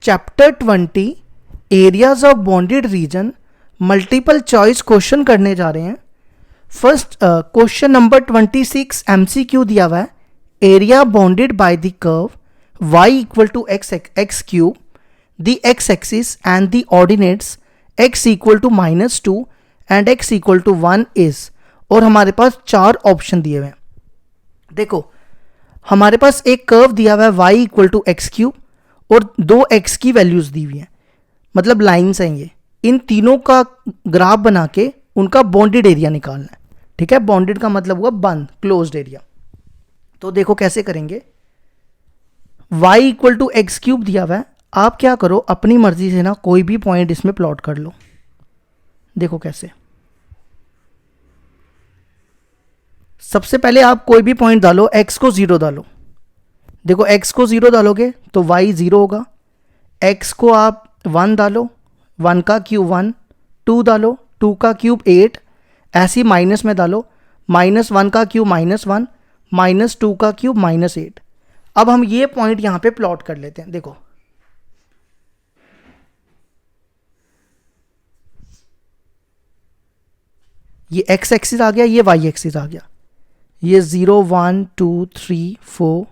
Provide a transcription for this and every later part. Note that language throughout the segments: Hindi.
Chapter 20 areas of bounded region multiple choice question करने जा रहे हैं। फर्स्ट क्वेश्चन नंबर 26 MCQ दिया हुआ है। Area bounded by the curve y equal to x cube, the x axis and the ordinates x equal to -2 and x equal to 1 is. और हमारे पास चार ऑप्शन दिए हुए हैं। देखो हमारे पास एक कर्व दिया हुआ है y equal to x cube और दो x की वैल्यूज दी हुई हैं, मतलब लाइन्स हैं ये। इन तीनों का ग्राफ बना के उनका बॉन्डेड एरिया निकालना है। ठीक है, बॉन्डेड का मतलब हुआ बंद, क्लोज्ड एरिया। तो देखो कैसे करेंगे। y equal to x cube दिया हुआ है, आप क्या करो अपनी मर्जी से ना कोई भी पॉइंट इसमें प्लॉट कर लो। देखो कैसे। सबसे पहले आप कोई भी पॉइंट डालो, x को 0 डालो। देखो x को 0 डालोगे तो y 0 होगा। x को आप 1 डालो, 1 का क्यूब 1, 2 डालो, 2 का क्यूब 8, ऐसी माइनस में डालो, -1 का क्यूब -1, -2 का क्यूब -8। अब हम ये पॉइंट यहां पे प्लॉट कर लेते हैं। देखो ये x एक्सिस आ गया, ये y एक्सिस आ गया। ये 0 1 2 3 4,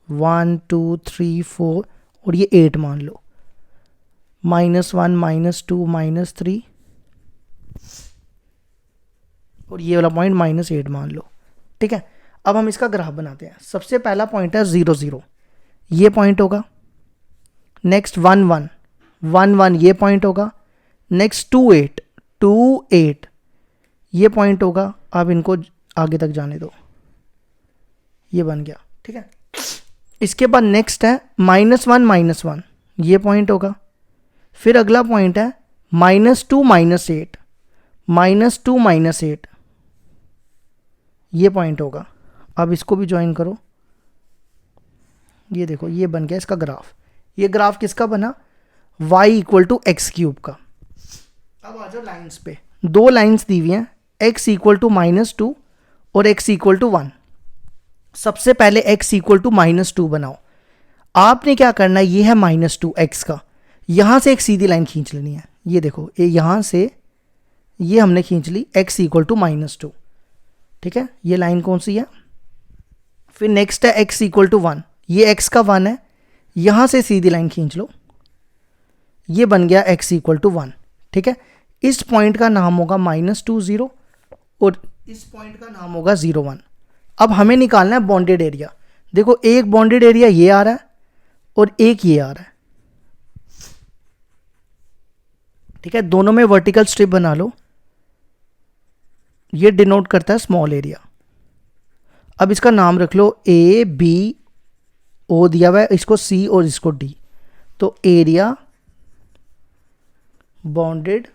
1 2 3 4 और ये 8 मान लो, -1 -2 -3 और ये वाला पॉइंट -8 मान लो। ठीक है, अब हम इसका ग्राफ बनाते हैं। सबसे पहला पॉइंट है 0 0, ये पॉइंट होगा। नेक्स्ट 1 1 1 1, ये पॉइंट होगा। नेक्स्ट 2 8 2 8, ये पॉइंट होगा। अब इनको आगे तक जाने दो, ये बन गया। ठीक है, इसके बाद नेक्स्ट है -1 -1, ये पॉइंट होगा। फिर अगला पॉइंट है -2 -8, -2 -8, ये पॉइंट होगा। अब इसको भी ज्वाइन करो, ये देखो ये बन गया इसका ग्राफ। ये ग्राफ किसका बना? y equal to x cube का। अब आ जाओ लाइन्स पे। दो लाइन्स दी हुई हैं, x इक्वल टू -2 और x इक्वल टू 1। सबसे पहले x इक्वल टू -2 बनाओ। आपने क्या करना है, ये है -2 x का, यहां से एक सीधी लाइन खींच लेनी है। ये देखो ये यहां से ये हमने खींच ली, x इक्वल टू -2। ठीक है, ये लाइन कौन सी है? फिर नेक्स्ट है x इक्वल टू 1, ये x का 1 है, यहां से सीधी लाइन खींच लो, ये बन गया x इक्वल टू 1। ठीक है, इस पॉइंट का नाम होगा -2 0 और इस पॉइंट का नाम होगा 0 1। अब हमें निकालना है बॉन्डेड एरिया। देखो एक बॉन्डेड एरिया ये आ रहा है और एक ये आ रहा है। ठीक है, दोनों में वर्टिकल स्ट्रिप बना लो, ये डिनोट करता है स्मॉल एरिया। अब इसका नाम रख लो A B O दिया हुआ है, इसको C और इसको D। तो area bounded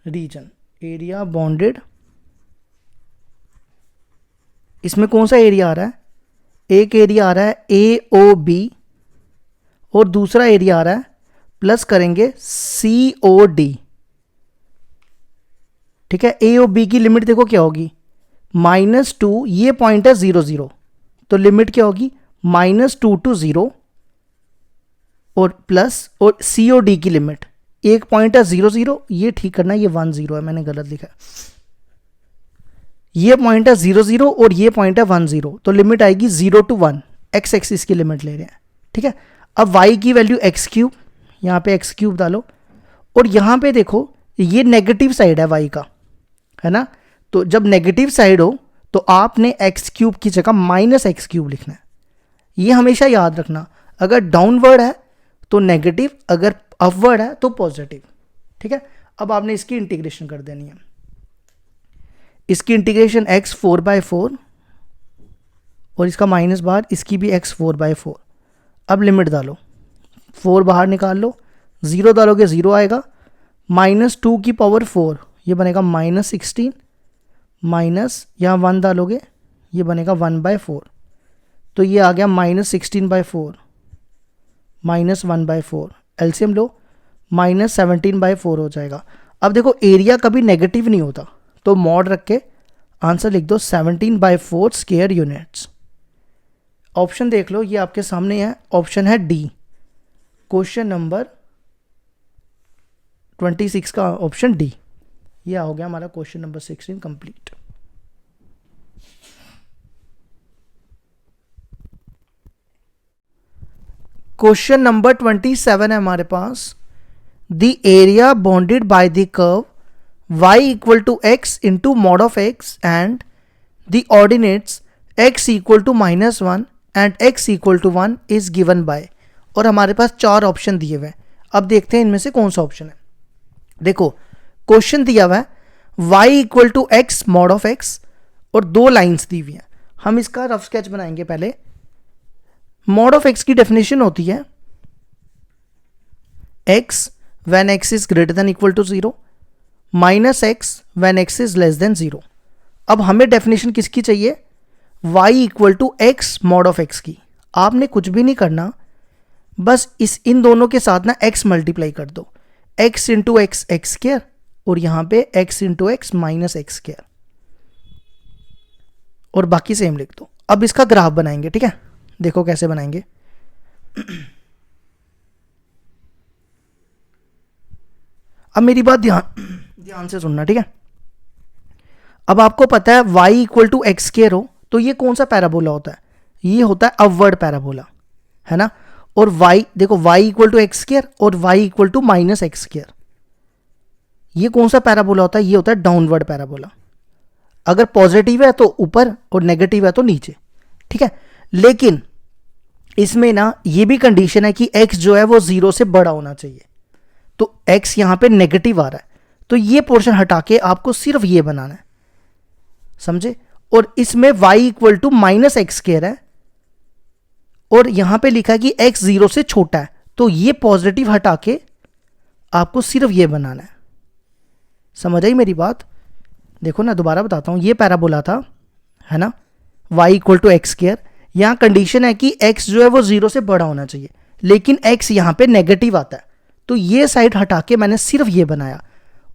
region, area bounded, इसमें कौन सा एरिया आ रहा है? एक एरिया आ रहा है AOB और दूसरा एरिया आ रहा है प्लस करेंगे COD। ठीक है, AOB की लिमिट देखो क्या होगी, -2, ये पॉइंट है 0 0, तो लिमिट क्या होगी -2 to 0 और प्लस, और COD की लिमिट, एक पॉइंट है 0 0, ये ठीक करना, ये 1 0 है, मैंने गलत लिखा है। ये पॉइंट है 0 0 और ये पॉइंट है 1 0, तो लिमिट आएगी 0 to 1, एक्स एक्सिस की लिमिट ले रहे हैं। ठीक है, अब y की वैल्यू एक्स क्यूब, यहाँ पे एक्स क्यूब डालो और यहाँ पे देखो ये नेगेटिव साइड है y का, है ना। तो जब नेगेटिव साइड हो तो आपने एक्स क्यूब की जगह -x क्यूब लिखना है। ये हमेशा याद रखना, अगर डाउनवर्ड है तो नेगेटिव, अगर अपवर्ड है तो पॉजिटिव। ठीक है, अब आपने इसकी इंटीग्रेशन कर देनी है। इसकी इंटीग्रेशन x 4/4 और इसका माइनस बाहर, इसकी भी x 4/4। अब लिमिट डालो, 4 बाहर निकाल लो, 0 डालोगे 0 आएगा, -2 की पावर 4, ये बनेगा -16, माइनस यहाँ 1 डालोगे, ये बनेगा 1/4, तो ये आ गया -16/4 -1/4। एलसीएम लो, -17/4 हो जाएगा। अब देखो एरिया कभी नेगेटिव नहीं होता, तो मॉड रख के आंसर लिख दो 17/4 स्क्वायर यूनिट्स। ऑप्शन देख लो, ये आपके सामने है, ऑप्शन है डी। क्वेश्चन नंबर 26 का ऑप्शन डी। यह हो गया हमारा question number 16 complete. Question number 27 है हमारे पास। The area bounded by the curve y equal to x into mod of x and the ordinates x equal to -1 and x equal to 1 is given by. और हमारे पास 4 ऑप्शन दिए हुए हैं। अब देखते हैं इनमें से कौन सा ऑप्शन है। देखो क्वेश्चन दिया हुआ है y equal to x mod of x और 2 लाइंस दी हुई हैं। हम इसका रफ स्केच बनाएंगे। पहले मॉड ऑफ एक्स की डेफिनेशन होती है x when x is greater than equal to 0 minus x when x is less than 0। अब हमें डेफिनेशन किसकी चाहिए? y equal to x mod of x की। आपने कुछ भी नहीं करना, बस इन दोनों के साथ ना x मल्टीप्लाई कर दो। x into x x square और यहां पे x into x minus x square और बाकी सेम लिख दो। अब इसका ग्राफ बनाएंगे। ठीक है, देखो कैसे बनाएंगे। अब मेरी बात ध्यान से सुनना। ठीक है, अब आपको पता है y equal to x square हो तो ये कौन सा पैराबोला होता है? ये होता है अपवर्ड पैराबोला, है ना। और y देखो y equal to x square और y equal to minus x square, ये कौन सा पैराबोला होता है? ये होता है डाउनवर्ड पैराबोला। अगर पॉजिटिव है तो ऊपर और नेगेटिव है तो नीचे। ठीक है, लेकिन इसमें ना ये भी कंडीशन है कि x जो है वो 0 से बड़ा होना चाहिए। तो x यहां पे नेगेटिव आ रहा है तो ये पोर्शन हटा के आपको सिर्फ ये बनाना है, समझे। और इसमें y equal to minus x square है और यहां पे लिखा है कि x 0 से छोटा है, तो ये पॉजिटिव हटा के आपको सिर्फ ये बनाना है। समझ आई मेरी बात? देखो ना, दोबारा बताता हूं। ये पैराबोला था, है ना, y equal to x square. यहां कंडीशन है कि x जो है वो 0 से बड़ा होना चाहिए, लेकिन x यहां पे नेगेटिव आता है तो ये साइड हटा के मैंने सिर्फ ये बनाया।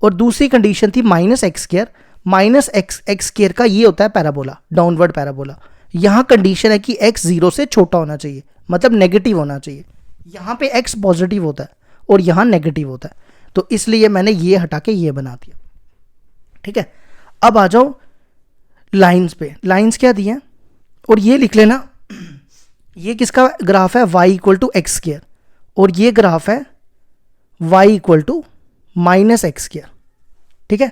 और दूसरी कंडीशन थी minus x square. Minus x square का ये होता है पैराबोला, डाउनवर्ड पैराबोला। यहां कंडीशन है कि x 0 से छोटा होना चाहिए, मतलब नेगेटिव होना चाहिए। यहां पे x पॉजिटिव होता है और यहां नेगेटिव होता है, तो इसलिए मैंने ये हटा के ये बना दिया। ठीक है, अब आ जाओ लाइंस पे। लाइंस क्या दी हैं और ये लिख लेना, ये किसका ग्राफ है? y equal to x square और ये ग्राफ है y equal to minus x square. ठीक है,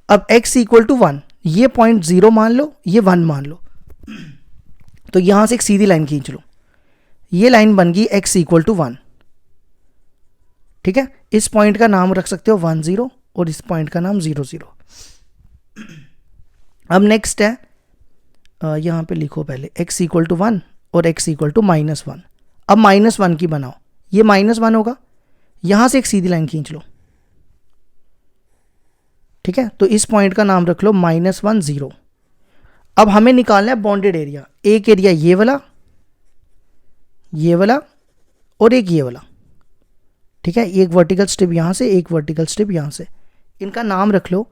अब x इक्वल टू 1, ये पॉइंट 0 मान लो, ये 1 मान लो, तो यहां से एक सीधी लाइन खींच लो। ये लाइन बन गई x इक्वल टू 1। ठीक है, इस पॉइंट का नाम रख सकते हो 1 0 और इस पॉइंट का नाम 0 0। अब नेक्स्ट है, यहां पे लिखो पहले x इक्वल टू 1 और x इक्वल टू -1। अब -1 की बनाओ, ये -1 होगा, यहां से एक सीधी लाइन खींच लो। ठीक है, तो इस पॉइंट का नाम रख लो -1 0। अब हमें निकालना है बॉन्डेड एरिया। एक एरिया ये वाला और एक ये वाला। ठीक है, एक वर्टिकल स्ट्रिप यहां से, एक वर्टिकल स्ट्रिप यहां से। इनका नाम रख लो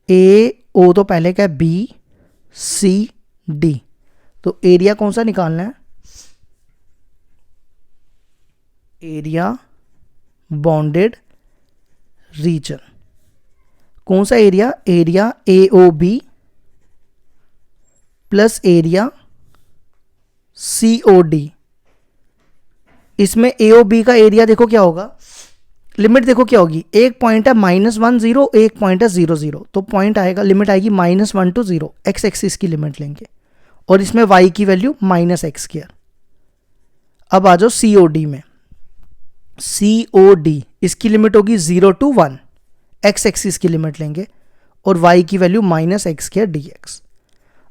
ए ओ, तो पहले का है बी सी डी। तो एरिया कौन सा निकालना है? Area bounded region. कौन सा area? Area A O B plus area C O D. इसमें ए ओ बी का एरिया देखो क्या होगा, लिमिट देखो क्या होगी। एक पॉइंट है -1 0, एक पॉइंट है 0 0, तो पॉइंट आएगा, लिमिट आएगी -1 to 0। एक्स एक्सिस की लिमिट लेंगे और इसमें y की वैल्यू माइनस एक्स स्क्वायर। अब आ जाओ सी ओ डी में। सी ओ डी इसकी लिमिट होगी 0 to 1, एक्स एक्सिस की लिमिट लेंगे और y की value minus x square D x.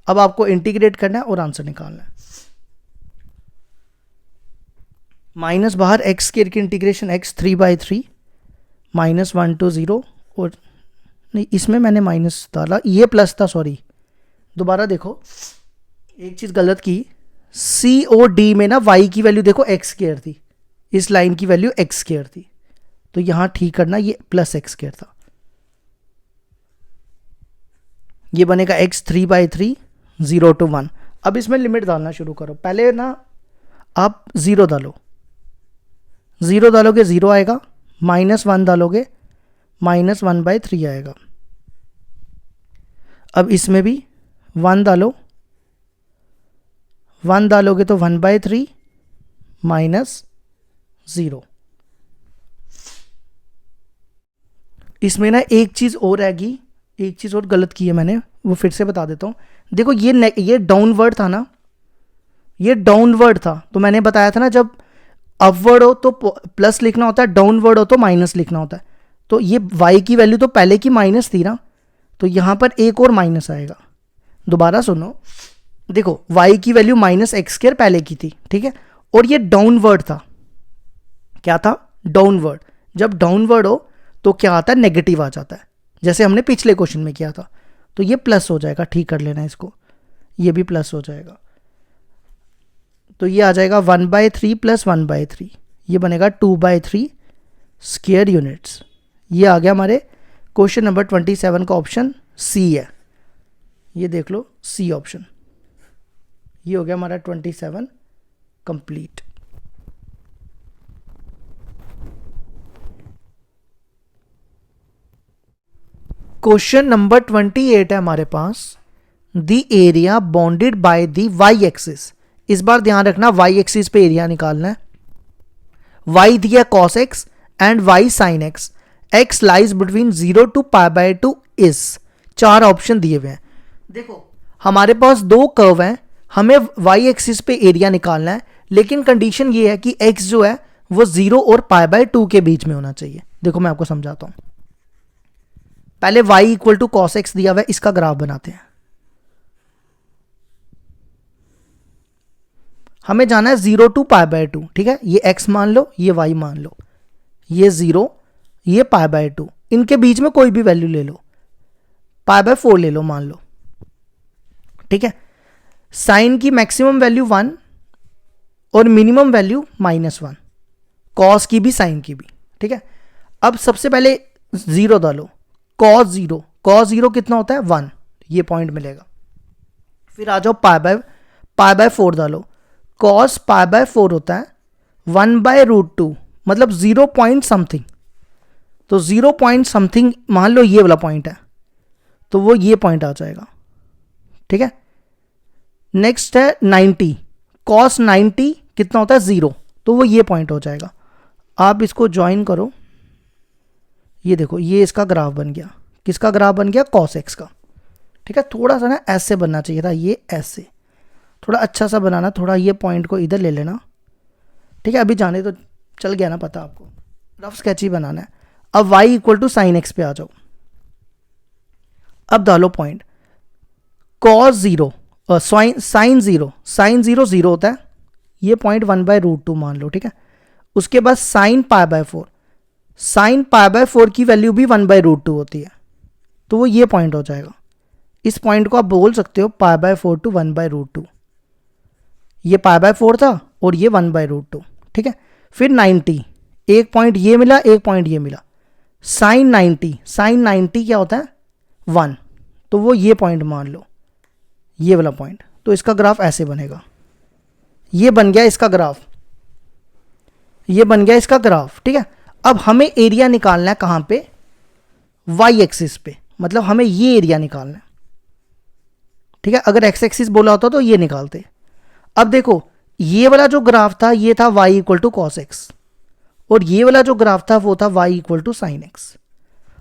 अब आपको इंटीग्रेट करना है और आंसर निकालना है। माइनस बाहर, एक्स स्क्वायर की इंटीग्रेशन x 3/3 -1 to 0, और नहीं इसमें मैंने माइनस डाला, ये प्लस था, सॉरी दोबारा देखो, एक चीज़ गलत की। सी ओ डी में ना y की वैल्यू देखो एक्स स्क्वायर थी, इस लाइन की वैल्यू एक्स स्क्वायर थी, तो यहां ठीक करना, ये प्लस एक्स स्क्वायर था। ये बनेगा x 3/3 0 to 1। अब इसमें लिमिट डालना शुरू करो। पहले ना आप 0 डालो, 0 डालोगे 0 आएगा, -1 डालोगे -1/3 आएगा। अब इसमें भी 1 डालो, 1 डालोगे तो 1/3 -0। इसमें ना एक चीज़ और आएगी, एक चीज़ और गलत की है मैंने, वो फिर से बता देता हूँ। देखो ये डाउनवर्ड था ना, ये डाउनवर्ड था, तो मैंने बताया था ना जब अपवर्ड हो तो प्लस लिखना होता है, डाउनवर्ड हो तो माइनस लिखना होता है। तो ये y की वैल्यू तो पहले की माइनस थी ना, तो यहाँ पर एक और माइनस आएगा। दोबारा सुनो, देखो y की वैल्यू -x² पहले की थी, ठीक है, और ये डाउनवर्ड था। क्या था? डाउनवर्ड। जब डाउनवर्ड हो तो क्या आता है? नेगेटिव आ जाता है, जैसे हमने पिछले क्वेश्चन में किया था। तो ये प्लस हो जाएगा, ठीक कर लेना इसको, ये भी प्लस हो जाएगा। तो ये आ जाएगा 1/3 + 1/3, ये बनेगा 2/3 स्क्वायर यूनिट्स। ये आ गया हमारे क्वेश्चन नंबर 27 का ऑप्शन सी है, ये देख लो सी ऑप्शन। ये हो गया हमारा 27 कंप्लीट। क्वेश्चन नंबर 28 है हमारे पास, the area bounded by the y axis. इस बार ध्यान रखना, वाई एक्सिस पे एरिया निकालना है। y दिया cos x and y sin x, x lies between 0 to π/2 is. 4 option दिए हुए हैं। देखो हमारे पास 2 कर्व हैं, हमें y एक्सिस पे एरिया निकालना है, लेकिन कंडीशन ये है कि x जो है वो 0 और π/2 के बीच में होना चाहिए। देखो मैं आपको समझाता हूं, पहले y = cos x दिया हुआ है, इसका ग्राफ बनाते हैं। हमें जाना है 0 to π/2, ठीक है, ये x मान लो, ये y मान लो, ये 0, ये π/2, इनके बीच में कोई भी वैल्यू ले लो, π/4 ले लो मान लो, ठीक है। साइन की मैक्सिमम वैल्यू 1 और मिनिमम वैल्यू -1, कॉस की भी साइन की भी, ठीक है। अब सबसे पहले 0 डालो, cos 0 कितना होता है? 1, ये पॉइंट मिलेगा। फिर आ जाओ π/4 डालो, cos π/4 होता है 1/√2, मतलब 0 पॉइंट समथिंग। तो 0 पॉइंट समथिंग मान लो ये वाला पॉइंट है, तो वो ये पॉइंट आ जाएगा, ठीक है। नेक्स्ट है 90, cos 90 कितना होता है? 0, तो वो ये पॉइंट हो जाएगा। आप इसको ज्वाइन करो, ये देखो ये इसका ग्राफ बन गया। किसका ग्राफ बन गया? cos x का, ठीक है। थोड़ा सा ना ऐसे बनना चाहिए था, ये ऐसे थोड़ा अच्छा सा बनाना, थोड़ा ये पॉइंट को इधर ले लेना, ठीक है। अभी जाने तो चल गया ना पता आपको, रफ स्केच ही बनाना है। अब y = sin x पे आ जाओ, अब डालो पॉइंट cos 0 sin 0 0 होता है, ये पॉइंट 1/√2 मान लो, ठीक है। उसके बाद sin π/4 की वैल्यू भी 1/√2 होती है, तो वो ये पॉइंट हो जाएगा। इस पॉइंट को आप बोल सकते हो π/4 to 1/√2, ये π/4 था और ये 1/√2, ठीक है। फिर 90, एक पॉइंट ये मिला, एक पॉइंट ये मिला। sin 90 क्या होता है? 1, तो वो ये पॉइंट मान लो, ये वाला पॉइंट। तो इसका ग्राफ ऐसे बनेगा, ये बन गया इसका ग्राफ, ये बन गया इसका ग्राफ, ठीक है। अब हमें एरिया निकालना है कहाँ पे? वाई एक्सिस पे, मतलब हमें ये एरिया निकालना है, ठीक है। अगर एक्स एक्सिस बोला होता तो ये निकालते। अब देखो ये वाला जो ग्राफ था ये था y = cos x, और ये वाला जो ग्राफ था वो था y = sin x।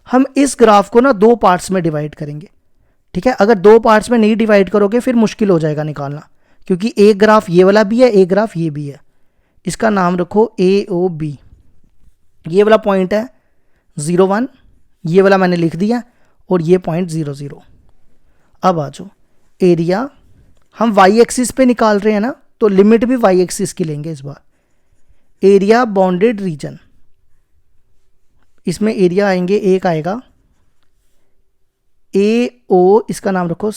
हम इस ग्राफ को ना 2 पार्ट्स में डिवाइड करेंगे, ठीक है। अगर 2 पार्ट्स में नहीं डिवाइड करोगे फिर मुश्किल हो जाएगा निकालना, क्योंकि एक ग्राफ ये वाला भी है, एक ग्राफ ये भी है। इसका नाम रखो AOB। ये वाला पॉइंट है 0 1, ये वाला मैंने लिख दिया, और ये पॉइंट 0 0। अब आ जाओ एरिया, हम वाई एक्सिस पे निकाल रहे हैं ना, तो लिमिट भी वाई एक्सिस की लेंगे इस बार। एरिया बाउंडेड रीजन, इसमें एरिया आएंगे, एक आएगा AO, इसका नाम रखो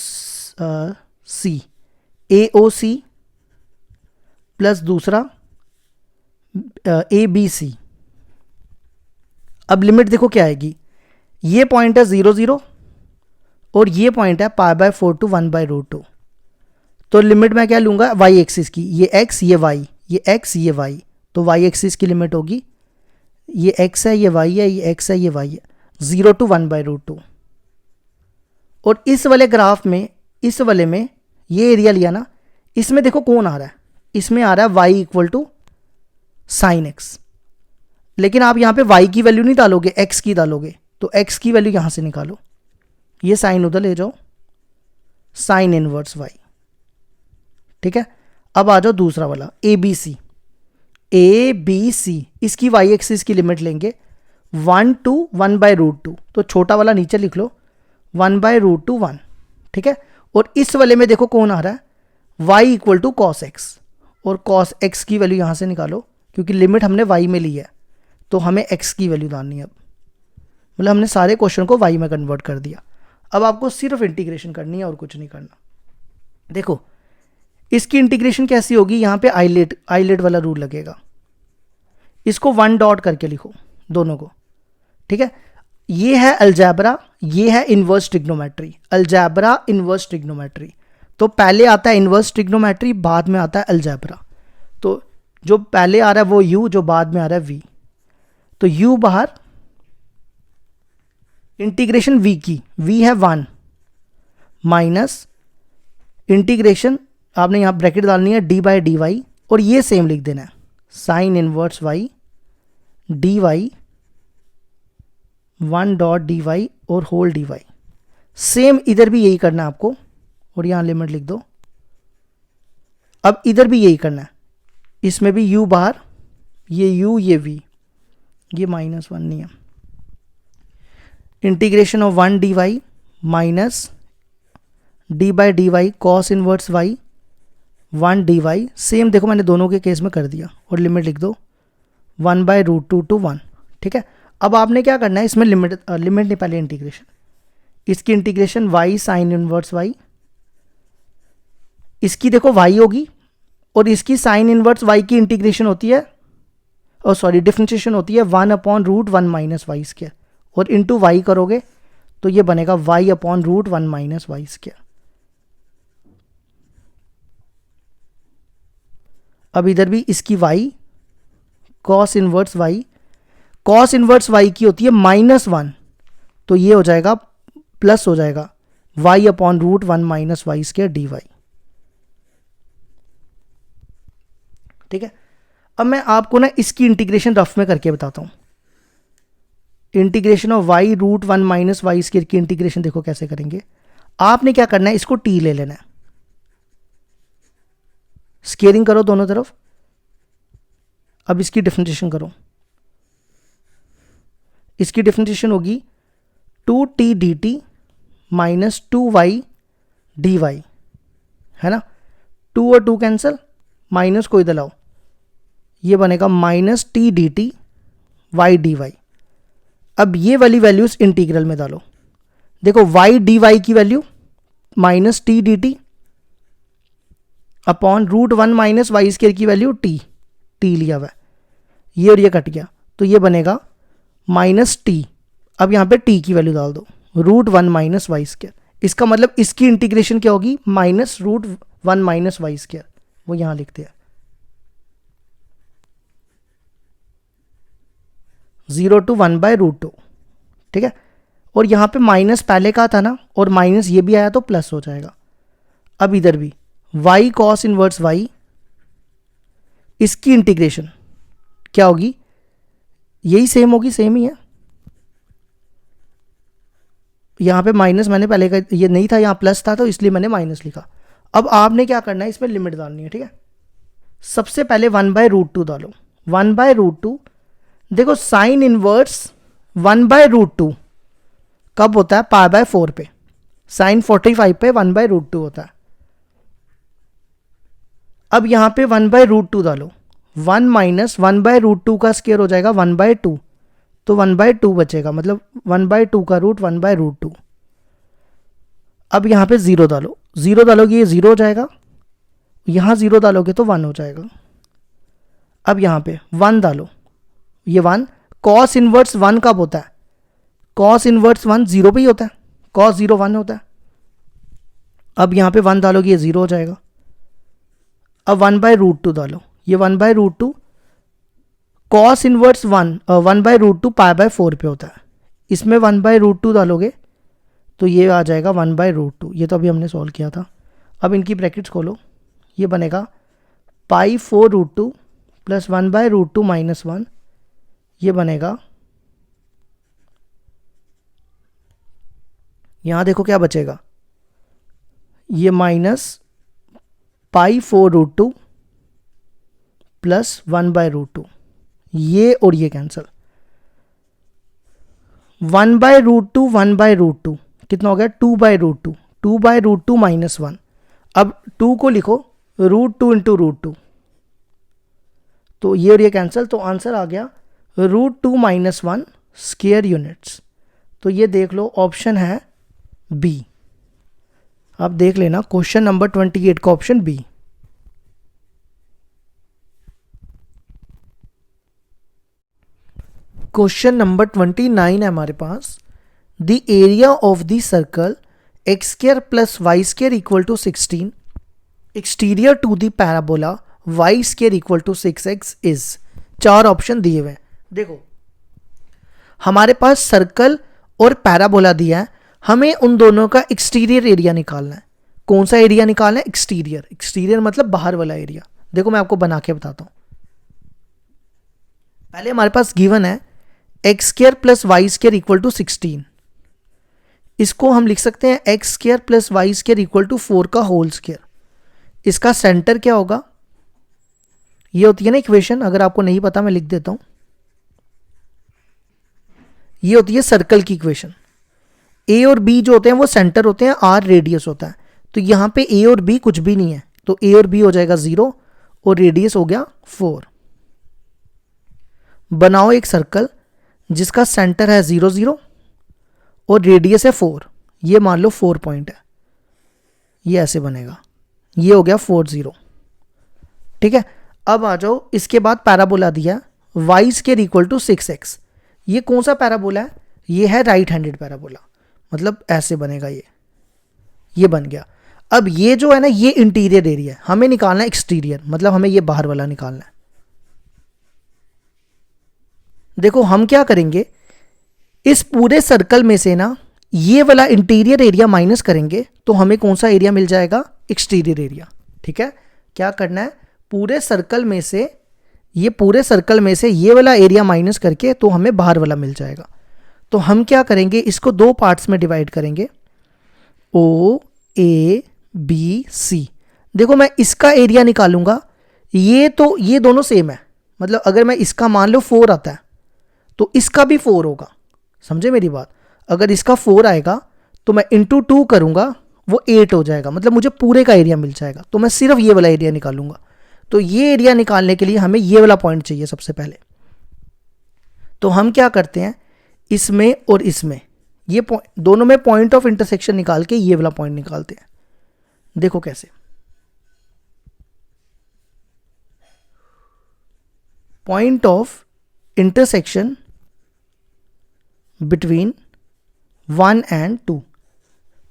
C, AOC प्लस दूसरा ABC। अब लिमिट देखो क्या आएगी, ये पॉइंट है 0 0 और ये पॉइंट है π/4 to 1/√2। तो लिमिट मैं क्या लूँगा? वाई एक्सिस की, ये x ये y, ये x ये y, तो वाई एक्सिस की लिमिट होगी ये x है, ये y है, ये x है, ये y है, 0 to 1/√2। और इस वाले ग्राफ में, इस वाले में ये एरिया लिया ना, इसमें देखो कौन आ रहा है, इसमें आ रहा है y equal to sine x। लेकिन आप यहाँ पे y की वैल्यू नहीं डालोगे, x की डालोगे, तो x की वैल्यू यहाँ से निकालो, ये साइन उधर ले जाओ, साइन इनवर्स y। ठीक है, अब आ जाओ दूसरा वाला ABC, इसकी y एक्सिस की लिमिट लेंगे 1 to 1/√2, तो छोटा वाला नीचे लिख लो 1/√2 1। ठीक है, और इस वाले में देखो कौन आ रहा है, y equal to cos x, और कॉस x की वैल्यू यहाँ से निकालो, क्योंकि लिमिट हमने y में ली है तो हमें x की वैल्यू डालनी है। अब मतलब हमने सारे क्वेश्चन को y में कन्वर्ट कर दिया। अब आपको सिर्फ इंटीग्रेशन करनी है और कुछ नहीं करना। देखो इसकी इंटीग्रेशन कैसी होगी, यहाँ पे आइलेट वाला रूल लगेगा, इसको 1 डॉट करके लिखो दोनों को। ठीक है, ये है अलजेब्रा, ये है inverse trigonometry, algebra inverse trigonometry. तो पहले आता है इनवर्स ट्रिग्नोमेट्री, बाद में आता है अलजेब्रा। तो जो पहले आ रहा है वो u, जो बाद में आ रहा है v। तो u बाहर, इंटीग्रेशन v की, v है 1 माइनस इंटीग्रेशन, आपने यहाँ ब्रैकेट डालनी है d/dy, और ये सेम लिख देना है sine inverse y dy 1 dot dy और होल dy। सेम इधर भी यही करना है आपको, और यहाँ लिमिट लिख दो। अब इधर भी यही करना है, इसमें भी u बाहर, ये u ये v, ये -1 नहीं है। Integration of 1 dy minus d/dy cos inverse y 1 dy। Same देखो मैंने दोनों के केस में कर दिया, और लिमिट लिख दो 1/√2 to 1। ठीक है, अब आपने क्या करना है, इसमें लिमिट नहीं, पहले इंटीग्रेशन, इसकी integration y sine inverse y, इसकी देखो y होगी, और इसकी साइन इनवर्स y की इंटीग्रेशन होती है, और सॉरी डिफरेंशिएशन होती है 1/√1 माइनस वाई स्क्वायर, और इंटू y करोगे तो ये बनेगा y/√1 माइनस वाई स्क्वायर। अब इधर भी इसकी y cos inverse y, cos inverse y की होती है -1, तो ये हो जाएगा प्लस हो जाएगा y/√1 minus y square dy। ठीक है, अब मैं आपको ना इसकी इंटीग्रेशन रफ में करके बताता हूं। Integration of y√1 minus y square की इंटीग्रेशन देखो कैसे करेंगे। आपने क्या करना है, इसको t ले लेना है, स्केयरिंग करो दोनों तरफ। अब इसकी डिफरेंशिएशन करो, इसकी डिफरेंशिएशन होगी 2t dt minus 2y dy, है ना। 2 और 2 कैंसिल, माइनस को इधर लाओ, ये बनेगा -t dt y dy। अब ये वाली वैल्यूज इंटीग्रल में डालो, देखो y dy की value -t dt upon √1 minus y square की वैल्यू t लिया हुआ है, ये और ये कट गया, तो ये बनेगा -t। अब यहाँ पे t की वैल्यू डाल दो, √1 माइनस वाई स्क्वायर। इसका मतलब इसकी इंटीग्रेशन क्या होगी, -√1 माइनस वाई स्क्वायर, वो यहाँ लिखते हैं 0 to 1/√2। ठीक है, और यहाँ पे माइनस पहले का था ना, और माइनस ये भी आया तो प्लस हो जाएगा। अब इधर भी y कॉस इनवर्स y, इसकी इंटीग्रेशन क्या होगी, यही सेम होगी, सेम ही है। यहाँ पे माइनस मैंने पहले का ये नहीं था, यहाँ प्लस था तो इसलिए मैंने माइनस लिखा। अब आपने क्या करना है, इसमें लिमिट डालनी है। ठीक है, सबसे पहले 1/√2 डालो, 1/√2। देखो साइन इनवर्स 1/√2 कब होता है, π/4 पे, साइन 45 पे 1/√2 होता है। अब यहाँ पे 1/√2 डालो, 1 माइनस 1/√2 का स्क्वायर हो जाएगा 1/2, तो 1/2 बचेगा, मतलब 1/2 का रूट 1/√2। अब यहाँ पे 0 डालो, 0 डालोगे ये 0 हो जाएगा, यहाँ 0 डालोगे तो 1 हो जाएगा। अब यहाँ पे 1 डालो, ये 1, कॉस इनवर्स 1 कब होता है, कॉस इनवर्स 1 0 पे ही होता है, कॉस 0 1 होता है। अब यहाँ पे 1 डालोगे ये 0 हो जाएगा। अब 1/√2 डालो, ये 1/√2, कॉस इनवर्स 1/√2 π/4 पे होता है। इसमें 1/√2 डालोगे तो ये आ जाएगा 1/√2। ये तो अभी हमने सॉल्व किया था। अब इनकी ब्रैकेट्स खोलो, ये बनेगा π4√2 प्लस 1/√2 - 1, ये बनेगा, यहाँ देखो क्या बचेगा, ये माइनस π4√2 प्लस 1/√2, ये और ये कैंसिल। 1/√2 1/√2 कितना हो गया, 2/√2, 2/√2 - 1। अब 2 को लिखो √2 × √2, तो ये और ये कैंसिल, तो आंसर आ गया √2 - 1 स्क्वायर यूनिट्स। तो ये देख लो ऑप्शन है बी। आप देख लेना क्वेश्चन नंबर 28 का ऑप्शन बी। क्वेश्चन नंबर 29 है हमारे पास। The area of the circle x² + y² = 16 exterior to the parabola y² = 6x is. 4 option दिए हुए हैं। देखो हमारे पास सर्कल और पैराबोला दिया है, हमें उन दोनों का एक्सटीरियर एरिया निकालना है। कौन सा एरिया निकालना है, एक्सटीरियर। एक्सटीरियर मतलब बाहर वाला एरिया। देखो मैं आपको बना के बताता हूं। पहले हमारे पास गिवन है x² + y² = 16। इसको हम लिख सकते हैं x² + y² = 4 का होल स्क्वायर। इसका सेंटर क्या होगा, ये होती है ना इक्वेशन, अगर आपको नहीं पता मैं लिख देता हूं। ये होती है सर्कल की इक्वेशन। ए और बी जो होते हैं वो सेंटर होते हैं, आर रेडियस होता है। तो यहां पे ए और बी कुछ भी नहीं है, तो ए और बी हो जाएगा 0 और रेडियस हो गया 4। बनाओ एक सर्कल जिसका सेंटर है 0 0 और रेडियस है 4। ये मान लो 4 पॉइंट है, ये ऐसे बनेगा, ये हो गया 4 0। ठीक है, अब आ जाओ इसके बाद पैराबोला दिया y² = 6x। ये कौन सा पैराबोला है, ये है राइट हैंडेड पैराबोला, मतलब ऐसे बनेगा, ये बन गया। अब ये जो है ना, ये इंटीरियर एरिया है, हमें निकालना है एक्सटीरियर, मतलब हमें ये बाहर वाला निकालना है। देखो हम क्या करेंगे, इस पूरे सर्कल में से ना ये वाला इंटीरियर एरिया माइनस करेंगे तो हमें कौन सा एरिया मिल जाएगा, एक्सटीरियर एरिया। ठीक है, क्या करना है, पूरे सर्कल में से ये वाला एरिया माइनस करके तो हमें बाहर वाला मिल जाएगा। तो हम क्या करेंगे, इसको 2 पार्ट्स में डिवाइड करेंगे, ओ ए बी सी। देखो मैं इसका एरिया निकालूंगा, ये दोनों सेम है, मतलब अगर मैं इसका मान लो 4 आता है तो इसका भी 4 होगा। समझे मेरी बात, अगर इसका 4 आएगा तो मैं इंटू 2 करूंगा, वो 8 हो जाएगा, मतलब मुझे पूरे का एरिया मिल जाएगा। तो मैं सिर्फ ये वाला एरिया निकालूंगा। तो ये एरिया निकालने के लिए हमें ये वाला पॉइंट चाहिए सबसे पहले। तो हम क्या करते हैं, इसमें और इसमें ये दोनों में पॉइंट ऑफ इंटरसेक्शन निकाल के ये वाला पॉइंट निकालते हैं। देखो कैसे, point of intersection between 1 and 2।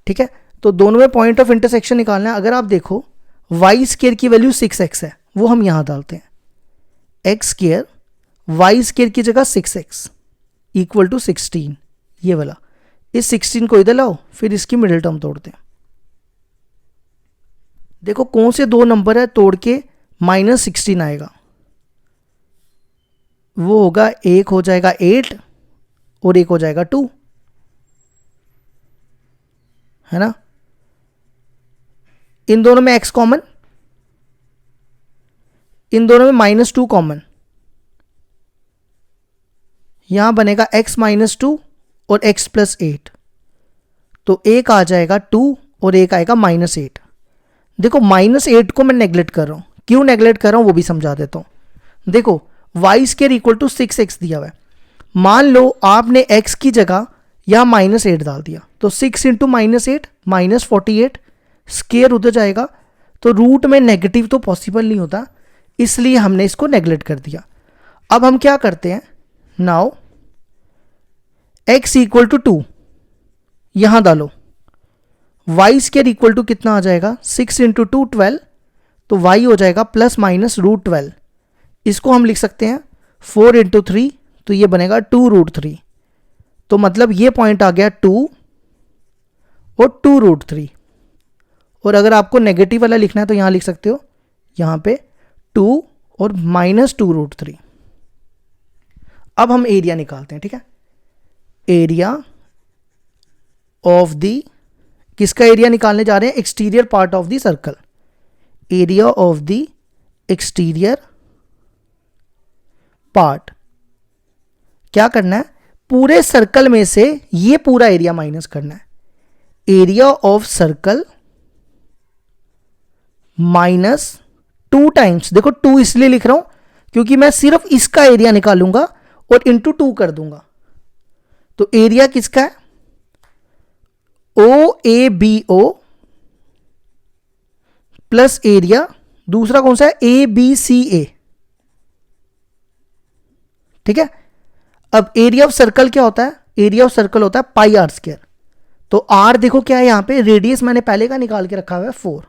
ठीक है, तो दोनों में पॉइंट ऑफ इंटरसेक्शन निकालना है। अगर आप देखो y² की वैल्यू 6x है, वो हम यहां डालते हैं, x² y² की जगह 6x = 16, ये वाला। इस 16 को इधर लाओ, फिर इसकी मिडिल टर्म तोड़ते हैं। देखो कौन से 2 नंबर है तोड़ के -16 आएगा, वो होगा, एक हो जाएगा 8 और एक हो जाएगा 2, है ना। इन दोनों में x कॉमन, इन दोनों में -2 कॉमन, यहां बनेगा x - 2 और x + 8, तो एक आ जाएगा 2 और एक आएगा -8। देखो -8 को मैं नेगलेक्ट कर रहा हूं, क्यों नेगलेक्ट कर रहा हूं वो भी समझा देता हूं। देखो y² = 6x दिया हुआ है, मान लो आपने x की जगह यहां -8 डाल दिया, तो 6 × -8 -48, स्क्वायर उधर जाएगा, तो रूट में नेगेटिव तो पॉसिबल नहीं होता, इसलिए हमने इसको नेगलेक्ट कर दिया। अब हम क्या करते हैं, नाउ x = 2 यहां डालो, y² कितना आ जाएगा, 6 × 2 12, तो y हो जाएगा ±√12। इसको हम लिख सकते हैं 4 इंटू 3 तो ये बनेगा 2√3। तो मतलब ये पॉइंट आ गया 2 और 2√3। और अगर आपको नेगेटिव वाला लिखना है तो यहाँ लिख सकते हो, यहाँ पे 2 और -2√3। अब हम एरिया निकालते हैं, ठीक है। एरिया ऑफ द, किसका एरिया निकालने जा रहे हैं? Exterior part of the circle. Area of the exterior part. क्या करना है? पूरे सर्कल में से ये पूरा एरिया माइनस करना है। Area of circle minus 2 times, देखो 2 इसलिए लिख रहा हूं क्योंकि मैं सिर्फ इसका एरिया निकालूंगा और इंटू 2 कर दूंगा। तो एरिया किसका है? OABO प्लस एरिया दूसरा कौन सा है? ABCA, ठीक है। अब एरिया ऑफ सर्कल क्या होता है? एरिया ऑफ सर्कल होता है पाई आर स्क्वायर। तो आर देखो क्या है यहां पे, रेडियस मैंने पहले का निकाल के रखा हुआ है 4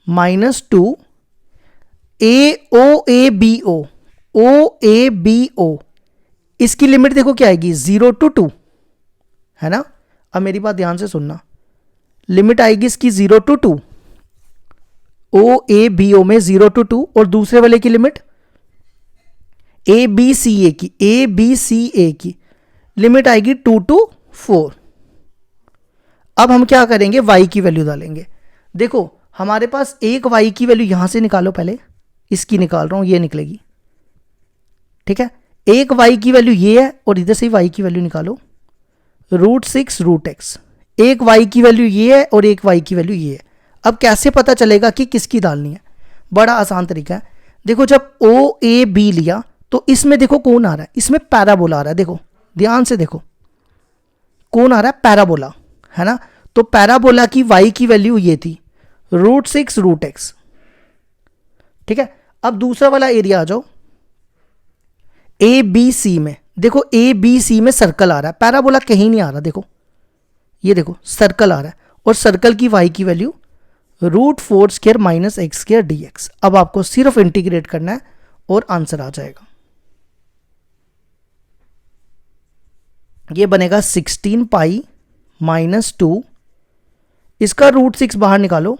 -2 AOABO, OABO इसकी लिमिट देखो क्या आएगी? 0 to 2, है ना। अब मेरी बात ध्यान से सुनना, लिमिट आएगी इसकी 0 to 2, OABO में 0 to 2, और दूसरे वाले की लिमिट ABCA की, ABCA की लिमिट आएगी 2 to 4। अब हम क्या करेंगे? y की वैल्यू डालेंगे। देखो हमारे पास एक y की वैल्यू यहां से निकालो, पहले इसकी निकाल रहा हूं, ये निकलेगी, ठीक है। एक y की वैल्यू ये है और इधर से y की वैल्यू निकालो, √6√x। एक y की वैल्यू ये है और एक y की वैल्यू ये है। अब कैसे पता चलेगा कि किसकी डालनी है? बड़ा आसान तरीका है। देखो जब OAB लिया तो इसमें देखो कौन आ रहा है? इसमें पैराबोला आ रहा है। देखो ध्यान से देखो, कौन आ रहा है? पैराबोला, है ना। तो पैराबोला की y की वैल्यू ये थी √6√x, ठीक है। अब दूसरा वाला एरिया आ जाओ, ABC में। देखो ABC में सर्कल आ रहा है, पैराबोला कहीं नहीं आ रहा। देखो ये देखो सर्कल आ रहा है, और सर्कल की y की वैल्यू √4² - x² dx। अब आपको सिर्फ इंटीग्रेट करना है और आंसर आ जाएगा। ये बनेगा 16 पाई -2, इसका √6 बाहर निकालो।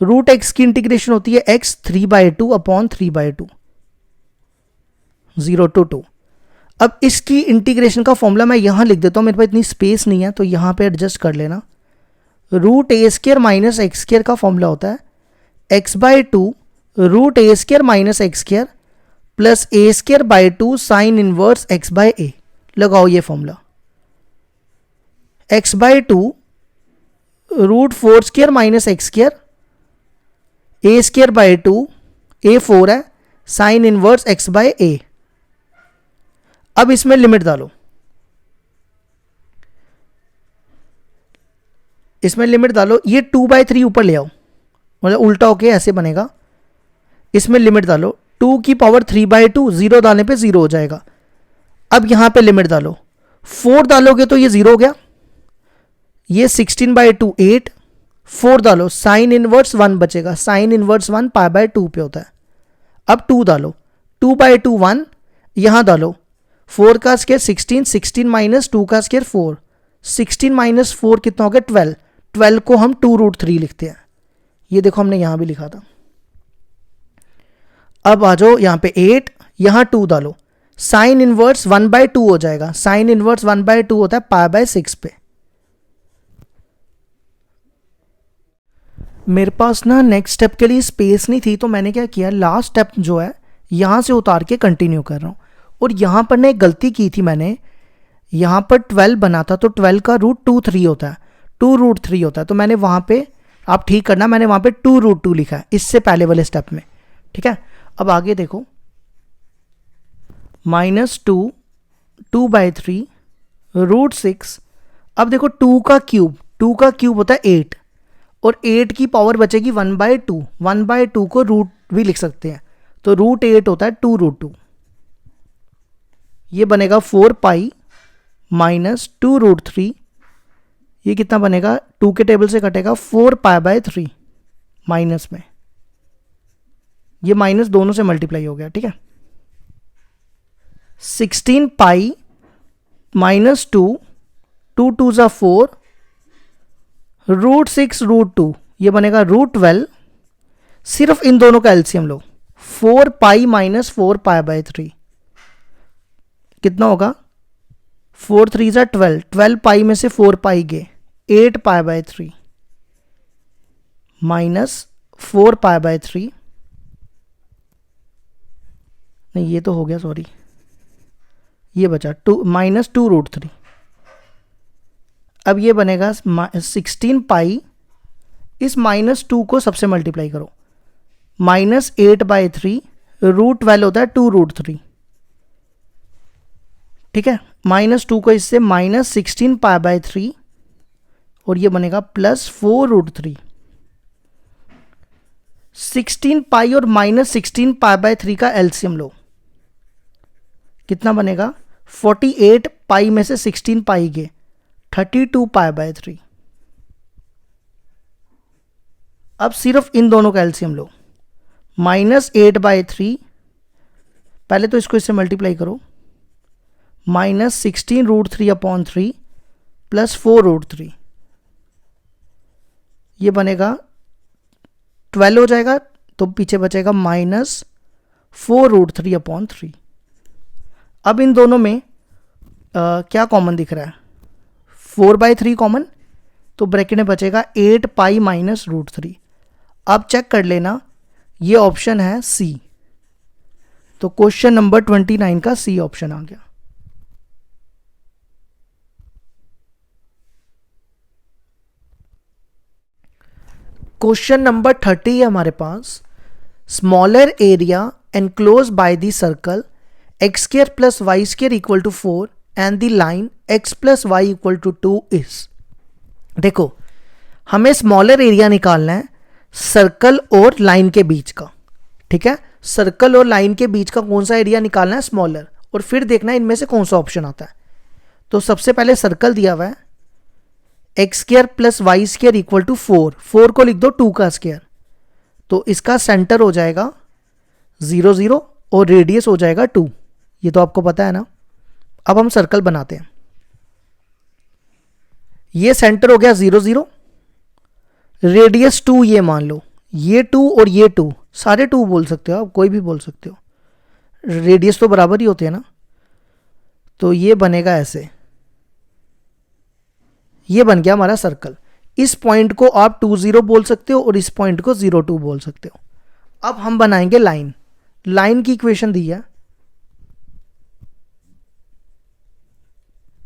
√x की इंटीग्रेशन होती है x 3/2 अपॉन 3/2, 0 to 2। अब इसकी इंटीग्रेशन का फॉर्मूला मैं यहां लिख देता हूं, मेरे पास इतनी स्पेस नहीं है तो यहां पे एडजस्ट कर लेना। √a² - x² का फॉर्मूला होता है x/2 √a² - x² plus a²/2 sine inverse x/a। लगाओ ये formula, x/2 √4² - x², a²/2, a4 है, साइन इनवर्स x/a। अब इसमें लिमिट डालो, इसमें लिमिट डालो, ये 2/3 ऊपर ले आओ, मतलब उल्टा होके ऐसे बनेगा। इसमें लिमिट डालो, 2 की पावर 3/2, 0 डालने पे 0 हो जाएगा। अब यहां पे लिमिट डालो, 4 डालोगे तो ये 0 हो गया। ये 16/2 8, 4 डालो, साइन इनवर्स 1 बचेगा, साइन इनवर्स 1 π/2 पे होता है। अब 2 डालो, 2/2 1, यहां डालो 4 का स्क्वायर 16, 16 - 2 का स्क्वायर 4, 16 - 4 कितना हो गया? 12। 12 को हम 2√3 लिखते हैं, ये देखो हमने यहां भी लिखा था। अब आ जाओ यहां पे 8, यहां 2 डालो, साइन इनवर्स 1/2 हो जाएगा, साइन इनवर्स 1/2 होता है π/6 पे। मेरे पास ना नेक्स्ट स्टेप के लिए स्पेस नहीं थी तो मैंने क्या किया, लास्ट स्टेप जो है यहां से उतार के कंटिन्यू कर रहा हूं। और यहां पर ने एक गलती की थी मैंने, यहां पर 12 बना था तो 12 का √2√3 होता है, 2√3 होता है, तो मैंने वहां पे, आप ठीक करना, मैंने वहां पे 2√2 लिखा है इससे पहले वाले स्टेप में, ठीक है। अब आगे देखो, -2 2/3 √6। अब देखो 2 का क्यूब होता है 8, और 8 की पावर बचेगी 1/2, 1/2 को रूट भी लिख सकते हैं, तो √8 होता है 2√2। ये बनेगा 4 पाई -2√3, ये कितना बनेगा? 2 के टेबल से कटेगा 4 π/3 माइनस में ये माइनस दोनों से मल्टीप्लाई हो गया, ठीक है। 16 पाई माइनस 2, 2 2 ज़ा 4, √6 √2, ये बनेगा √12। सिर्फ इन दोनों का LCM low, 4 pi minus 4 pi by 3 कितना होगा, 4 3 ज़ा 12, 12 पाई में से 4 पाई गए, 8 pi by 3 minus 4 pi by 3, नहीं ये तो हो गया, सॉरी ये बचा 2 माइनस 2 √3। अब ये बनेगा 16 पाई, इस माइनस 2 को सबसे मल्टीप्लाई करो, माइनस 8 बाई 3, √12 होता है 2 √3, ठीक है। माइनस 2 को इससे माइनस 16 पाई बाई 3, और ये बनेगा प्लस 4 √3। 16 पाई और माइनस 16 पाई बाई 3 का एलसीएम लो, कितना बनेगा, 48 पाई में से 16 पाई गए, 32 पाई बाई 3। अब सिर्फ इन दोनों का एलसीएम लो, माइनस 8 बाई 3, पहले तो इसको इससे मल्टीप्लाई करो, माइनस 16 √3/3 प्लस 4 √3, ये बनेगा 12 हो जाएगा, तो पीछे बचेगा माइनस 4 √3/3। अब इन दोनों में क्या कॉमन दिख रहा है, 4/3 कॉमन, तो ब्रैकेट में बचेगा 8 पाई माइनस √3। अब चेक कर लेना, ये ऑप्शन है सी, तो क्वेश्चन नंबर 29 का सी ऑप्शन आ गया। क्वेश्चन नंबर 30 है हमारे पास, smaller area enclose by the circle x² + y² = 4 and the line x + y = 2 is. देखो हमें स्मॉलर एरिया निकालना है सर्कल और लाइन के बीच का, ठीक है। सर्कल और लाइन के बीच का कौन सा एरिया निकालना है, स्मॉलर, और फिर देखना है इनमें से कौन सा ऑप्शन आता है। तो सबसे पहले सर्कल दिया हुआ है x² + y² = 4, 4 को लिख दो 2 का स्क्वायर, तो इसका सेंटर हो जाएगा 0 0 और रेडियस हो जाएगा 2, ये तो आपको पता है ना। अब हम सर्कल बनाते हैं, ये सेंटर हो गया 0 0, रेडियस 2 ये मान लो, ये 2 और ये 2, सारे 2 बोल सकते हो आप, कोई भी बोल सकते हो, रेडियस तो बराबर ही होते हैं ना। तो ये बनेगा ऐसे, ये बन गया हमारा सर्कल। इस पॉइंट को आप 2 0 बोल सकते हो और इस पॉइंट को 0 2 बोल सकते हो। अब हम बनाएंगे लाइन, लाइन की इक्वेशन दी है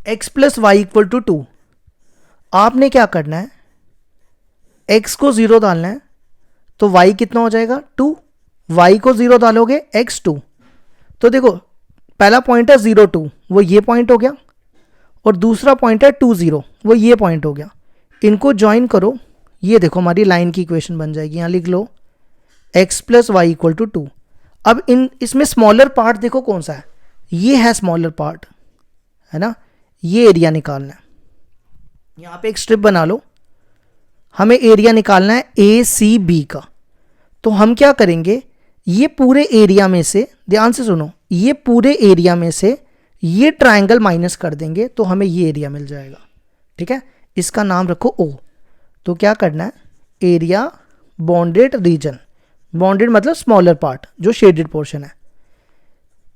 x + y = 2। आपने क्या करना है, x को 0 डालना है, तो y कितना हो जाएगा 2, y को 0 डालोगे x2। तो देखो पहला पॉइंट है 0 2, वो ये पॉइंट हो गया, और दूसरा पॉइंट है 2 0, वो ये पॉइंट हो गया। इनको ज्वाइन करो, ये देखो हमारी लाइन की इक्वेशन बन जाएगी। यहाँ लिख लो x + y = 2। अब इसमें स्मॉलर पार्ट देखो कौन सा है, ये है स्मॉलर पार्ट, है ना। ये एरिया निकालना है, यहाँ पे एक स्ट्रिप बना लो, हमें एरिया निकालना है ACB का। तो हम क्या करेंगे, ये पूरे एरिया में से, ध्यान से सुनो, ये पूरे एरिया में से ये ट्रायंगल माइनस कर देंगे तो हमें ये एरिया मिल जाएगा, ठीक है। इसका नाम रखो O। तो क्या करना है, एरिया बॉन्डेड रीजन, बॉन्डेड मतलब स्मॉलर पार्ट जो शेडेड पोर्शन है।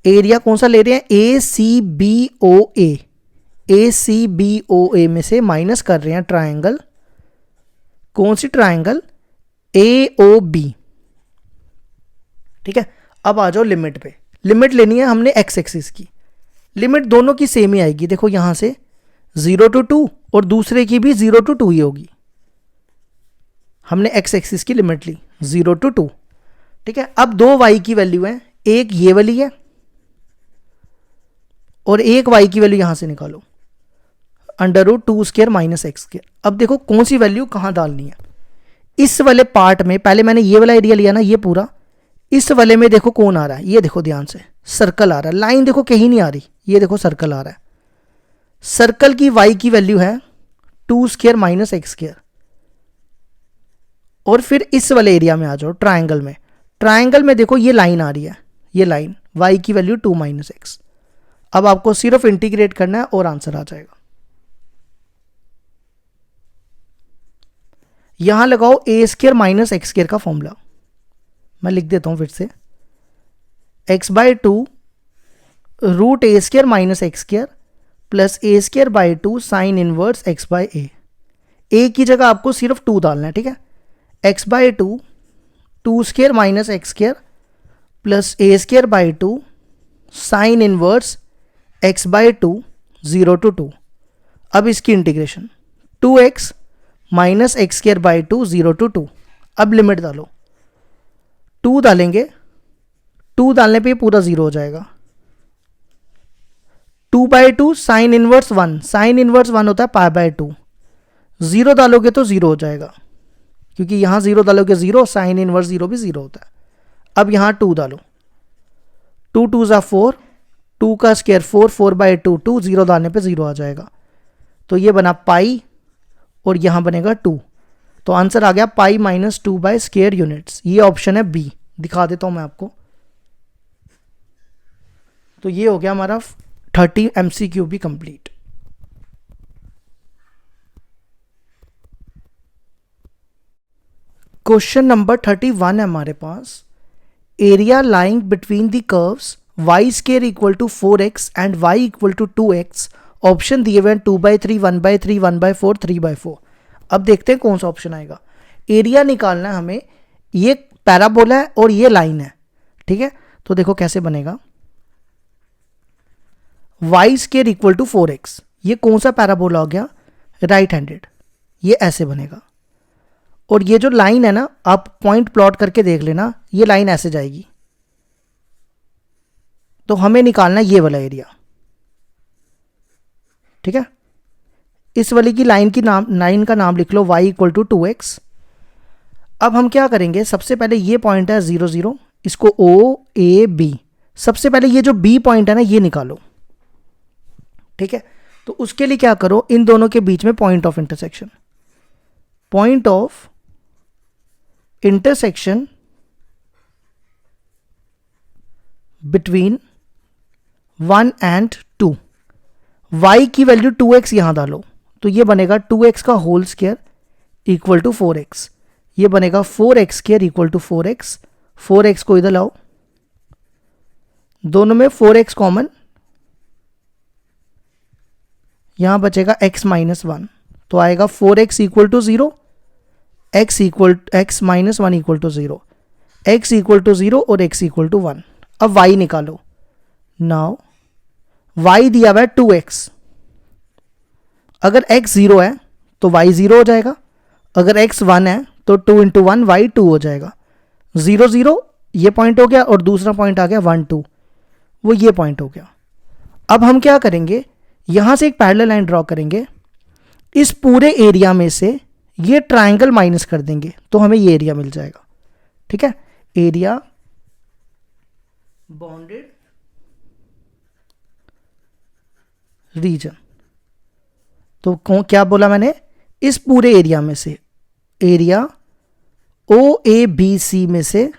एरिया कौन सा ले रहे हैं, ACBOA, ACBOA में से माइनस कर रहे हैं ट्रायंगल, कौन सी ट्रायंगल, AOB, ठीक है। अब आ जाओ लिमिट पे, लिमिट लेनी है हमने x एक्सिस की, लिमिट दोनों की सेम ही आएगी। देखो यहां से 0 to 2 और दूसरे की भी 0 to 2 ही होगी। हमने x एक्सिस की लिमिट ली 0 to 2, ठीक है। अब दो y की वैल्यू है, एक ये वाली है और एक y की वैल्यू यहां से निकालो, √2² - x²। अब देखो कौन सी वैल्यू कहां डालनी है। इस वाले पार्ट में पहले मैंने ये वाला एरिया लिया ना, ये पूरा, इस वाले में देखो कौन आ रहा है, ये देखो ध्यान से, सर्कल आ रहा है। लाइन देखो कहीं नहीं आ रही, ये देखो सर्कल आ रहा है। सर्कल की y की वैल्यू है 2² - x²। और फिर इस वाले एरिया में आ जाओ, ट्रायंगल में, ट्राइंगल में देखो ये लाइन आ रही है, ये लाइन y की वैल्यू 2 माइनस एक्स। अब आपको सिर्फ इंटीग्रेट करना है और आंसर आ जाएगा। यहां लगाओ a square minus x square का फॉर्मूला, मैं लिख देता हूं फिर से, x by two root a square minus x square plus a square by two sine inverse x by a की जगह आपको सिर्फ 2 डालना है, ठीक है। X by two 2 square minus x square plus a square by two sine inverse x by two 0 to 2। अब इसकी integration 2x minus x square by two 0 to 2। अब लिमिट डालो, 2 डालेंगे, 2 डालने पे पूरा 0 हो जाएगा। 2 bye two sine inverse 1, sine inverse 1 होता है पाई बाय 2, 0 डालोगे तो 0 हो जाएगा, क्योंकि यहां 0 डालोगे 0, साइन इनवर्स 0 भी 0 होता है। अब यहां 2 डालो, 2 2 ज़ा 4, 2 का स्क्वायर 4, 4 बाय 2 2, 0 डालने पे 0 आ जाएगा। तो ये बना पाई और यहां बनेगा 2। तो आंसर आ गया pi minus 2 bye square units. ये ऑप्शन है बी, दिखा देता हूं मैं आपको। तो ये हो गया हमारा 30 MCQ भी कंप्लीट। क्वेश्चन नंबर 31 है हमारे पास, area lying between the curves y square equal to 4x and y equal to 2x। Option दिए हुए हैं 2/3, 1/3, 1/4, 3/4। अब देखते हैं कौन सा ऑप्शन आएगा। एरिया निकालना है हमें, ये पैराबोला है और ये लाइन है, ठीक है। तो देखो कैसे बनेगा, y square equal to 4x, ये कौन सा पैराबोला हो गया, राइट हैंडेड, ये ऐसे बनेगा। और ये जो लाइन है ना, आप पॉइंट प्लॉट करके देख लेना, ये लाइन ऐसे जाएगी। तो हमें निकालना ये वाला एरिया, ठीक है। इस वाली की लाइन का नाम लिख लो y इक्वल टू 2x। अब हम क्या करेंगे, सबसे पहले ये पॉइंट है 0 0, इसको O A B, सबसे पहले ये जो B पॉइंट है ना ये निकालो, ठीक है। तो उसके लिए क्या करो, इन दोनों के बीच में point of intersection, point of intersection between 1 and 2। y की वैल्यू 2x यहां डालो, तो ये बनेगा 2x का whole square equal to 4x। ये बनेगा 4x square equal to 4x। 4x को इधर लाओ, दोनों में 4x कॉमन, यहां बचेगा x माइनस 1, तो आएगा 4x equal to 0, x minus 1 equal to 0, x equal to 0 और x इक्वल टू 1। अब y निकालो, नाउ y दिया हुआ है 2x, अगर x 0 है तो y 0 हो जाएगा, अगर x 1 है तो 2 इंटू 1 y 2 हो जाएगा। 0 0 ये पॉइंट हो गया और दूसरा पॉइंट आ गया 1 2, वो ये पॉइंट हो गया। अब हम क्या करेंगे, यहां से एक पैरेलल लाइन ड्रॉ करेंगे, इस पूरे एरिया में से ये ट्राइंगल माइनस कर देंगे तो हमें ये एरिया मिल जाएगा, ठीक है। एरिया बॉन्डेड रीजन, तो क्या बोला मैंने, इस पूरे एरिया में से, एरिया OABC में से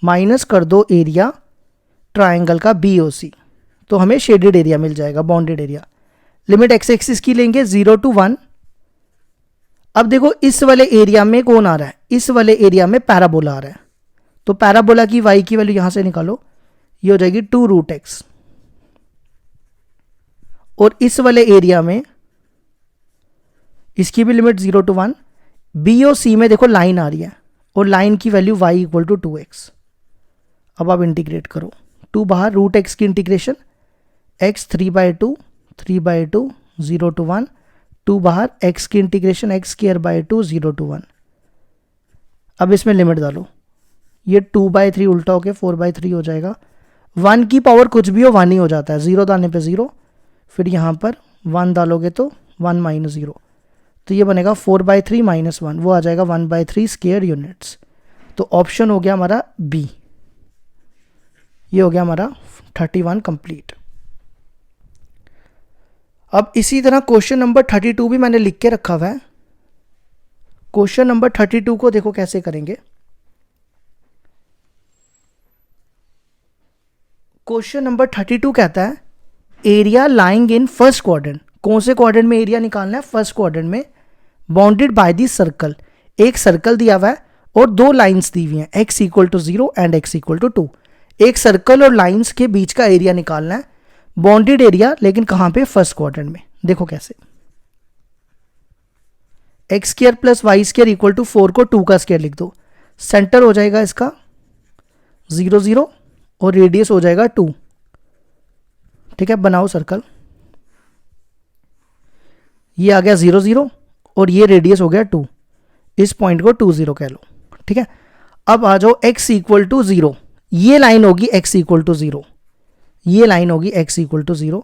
माइनस कर दो एरिया ट्राइंगल का BOC, तो हमें शेडेड एरिया मिल जाएगा, bonded area. Limit x axis की लेंगे 0 to 1। अब देखो इस वाले एरिया में कौन आ रहा है, इस वाले एरिया में पैराबोला आ रहा है, तो पैराबोला की y की वैल्यू यहां से निकालो, ये हो जाएगी 2√x। और इस वाले एरिया में इसकी भी लिमिट 0 to 1। BOC में देखो लाइन आ रही है और लाइन की value y equal to 2x। अब आप इंटीग्रेट करो, 2 बाहर, √x की इंटीग्रेशन, x 3/2, 3/2, 0 to 1, 2 बाहर, x की integration x square by 2, 0 to 1। अब इसमें लिमिट डालो, ये 2/3 उल्टा होके 4/3 हो जाएगा। 1 की पावर कुछ भी हो 1 ही हो जाता है, 0 डालने पे 0, फिर यहाँ पर 1 डालोगे तो 1 माइनस 0, तो ये बनेगा 4/3 माइनस 1, वो आ जाएगा 1/3 स्क्वायर यूनिट्स। तो ऑप्शन हो गया हमारा बी। ये हो गया हमारा 31 कंप्लीट। अब इसी तरह क्वेश्चन नंबर 32 भी मैंने लिख के रखा हुआ है। क्वेश्चन नंबर 32 को देखो कैसे करेंगे। क्वेश्चन नंबर 32 कहता है area lying in first quadrant. कौन से क्वाड्रेंट में एरिया निकालना है? फर्स्ट क्वाड्रेंट में। बाउंडेड बाय दी सर्कल, एक सर्कल दिया हुआ है और दो लाइंस दी हुई हैं, x equal to 0 and x equal to 2। एक सर्कल और लाइंस के बीच का एरिया निकालना है, बाउंडेड एरिया, लेकिन कहां पे? फर्स्ट क्वाड्रेंट में। देखो कैसे, x square plus y square equal to 4 को 2 का स्क्वायर लिख दो। सेंटर हो जाएगा इसका 0 0 और रेडियस हो जाएगा 2। ठीक है, बनाओ सर्कल। ये आ गया 0 0 और ये रेडियस हो गया 2। इस पॉइंट को 2 0 कह लो। ठीक है, अब आ जाओ x इक्वल टू 0। ये लाइन होगी x इक्वल टू 0, ये लाइन होगी x इक्वल टू 0।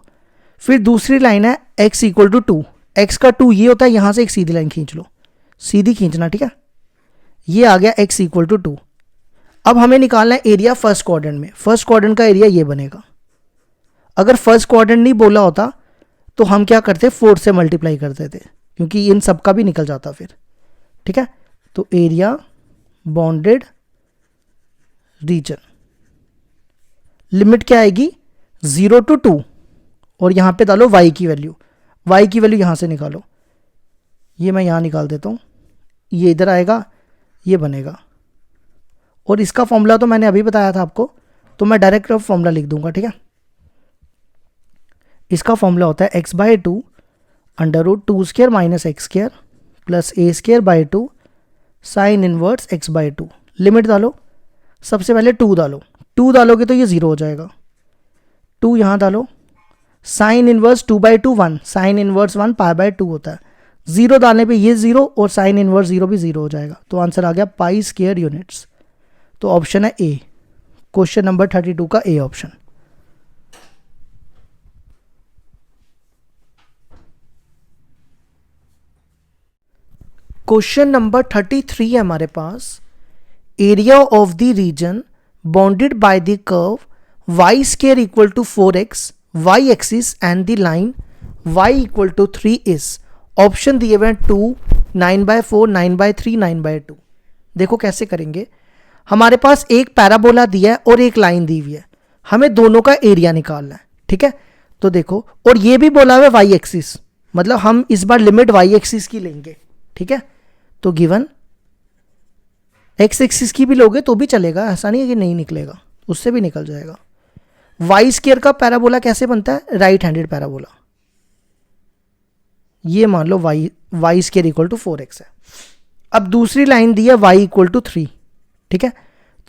फिर दूसरी लाइन है x इक्वल टू 2। x का 2 ये होता है, यहां से एक सीधी लाइन खींच लो, सीधी खींचना। ठीक है, ये आ गया x इक्वल टू 2। अब हमें निकालना है एरिया फर्स्ट क्वाड्रेंट में। फर्स्ट क्वाड्रेंट का एरिया ये बनेगा। अगर फर्स्ट क्वाड्रेंट नहीं बोला होता तो हम क्या करते? 4 से मल्टीप्लाई करते थे, क्योंकि इन सब का भी निकल जाता फिर। ठीक है, तो एरिया बाउंडेड रीजन, लिमिट क्या आएगी? 0 to 2 और यहां पे डालो y की वैल्यू। y की वैल्यू यहां से निकालो, ये मैं यहां निकाल देता हूं, ये इधर आएगा, ये बनेगा। और इसका फॉर्मूला तो मैंने अभी बताया था आपको, तो मैं डायरेक्ट फॉर्मूला लिख दूंगा। ठीक है, इसका फॉर्मूला होता है x by 2 under root 2 square minus x square plus a square by 2 sine inverse x by 2। Limit डालो, सबसे पहले 2 डालो, 2 डालोगे तो ये 0 हो जाएगा, 2 यहाँ डालो। Sine inverse 2 by 2 1, sine inverse 1 pi by 2 होता है। 0 डालने पे ये 0 और साइन इनवर्स 0 भी 0 हो जाएगा, तो आंसर आ गया पाई स्क्वायर यूनिट्स। तो ऑप्शन है ए, क्वेश्चन नंबर 32 का ए ऑप्शन। क्वेश्चन नंबर 33 है हमारे पास, area of the region bounded by the curve y square equal to 4x, y axis and the line y equal to 3 is. Option दिए हुए हैं 2, 9/4, 9/3, 9/2। देखो कैसे करेंगे। हमारे पास एक पैराबोला दिया है और एक लाइन दी हुई है, हमें दोनों का एरिया निकालना है। ठीक है, तो देखो, और ये भी बोला हुआ है y एक्सिस, मतलब हम इस बार लिमिट y एक्सिस की लेंगे। ठीक है, तो गिवन x एक्सिस की भी लोगे तो भी चलेगा, ऐसा नहीं है कि नहीं निकलेगा, उससे भी निकल जाएगा। y स्क्वायर का पैराबोला कैसे बनता है? Right handed parabola. ये मान लो y square equal to 4x है। अब दूसरी लाइन दी है y इक्वल टू 3। ठीक है,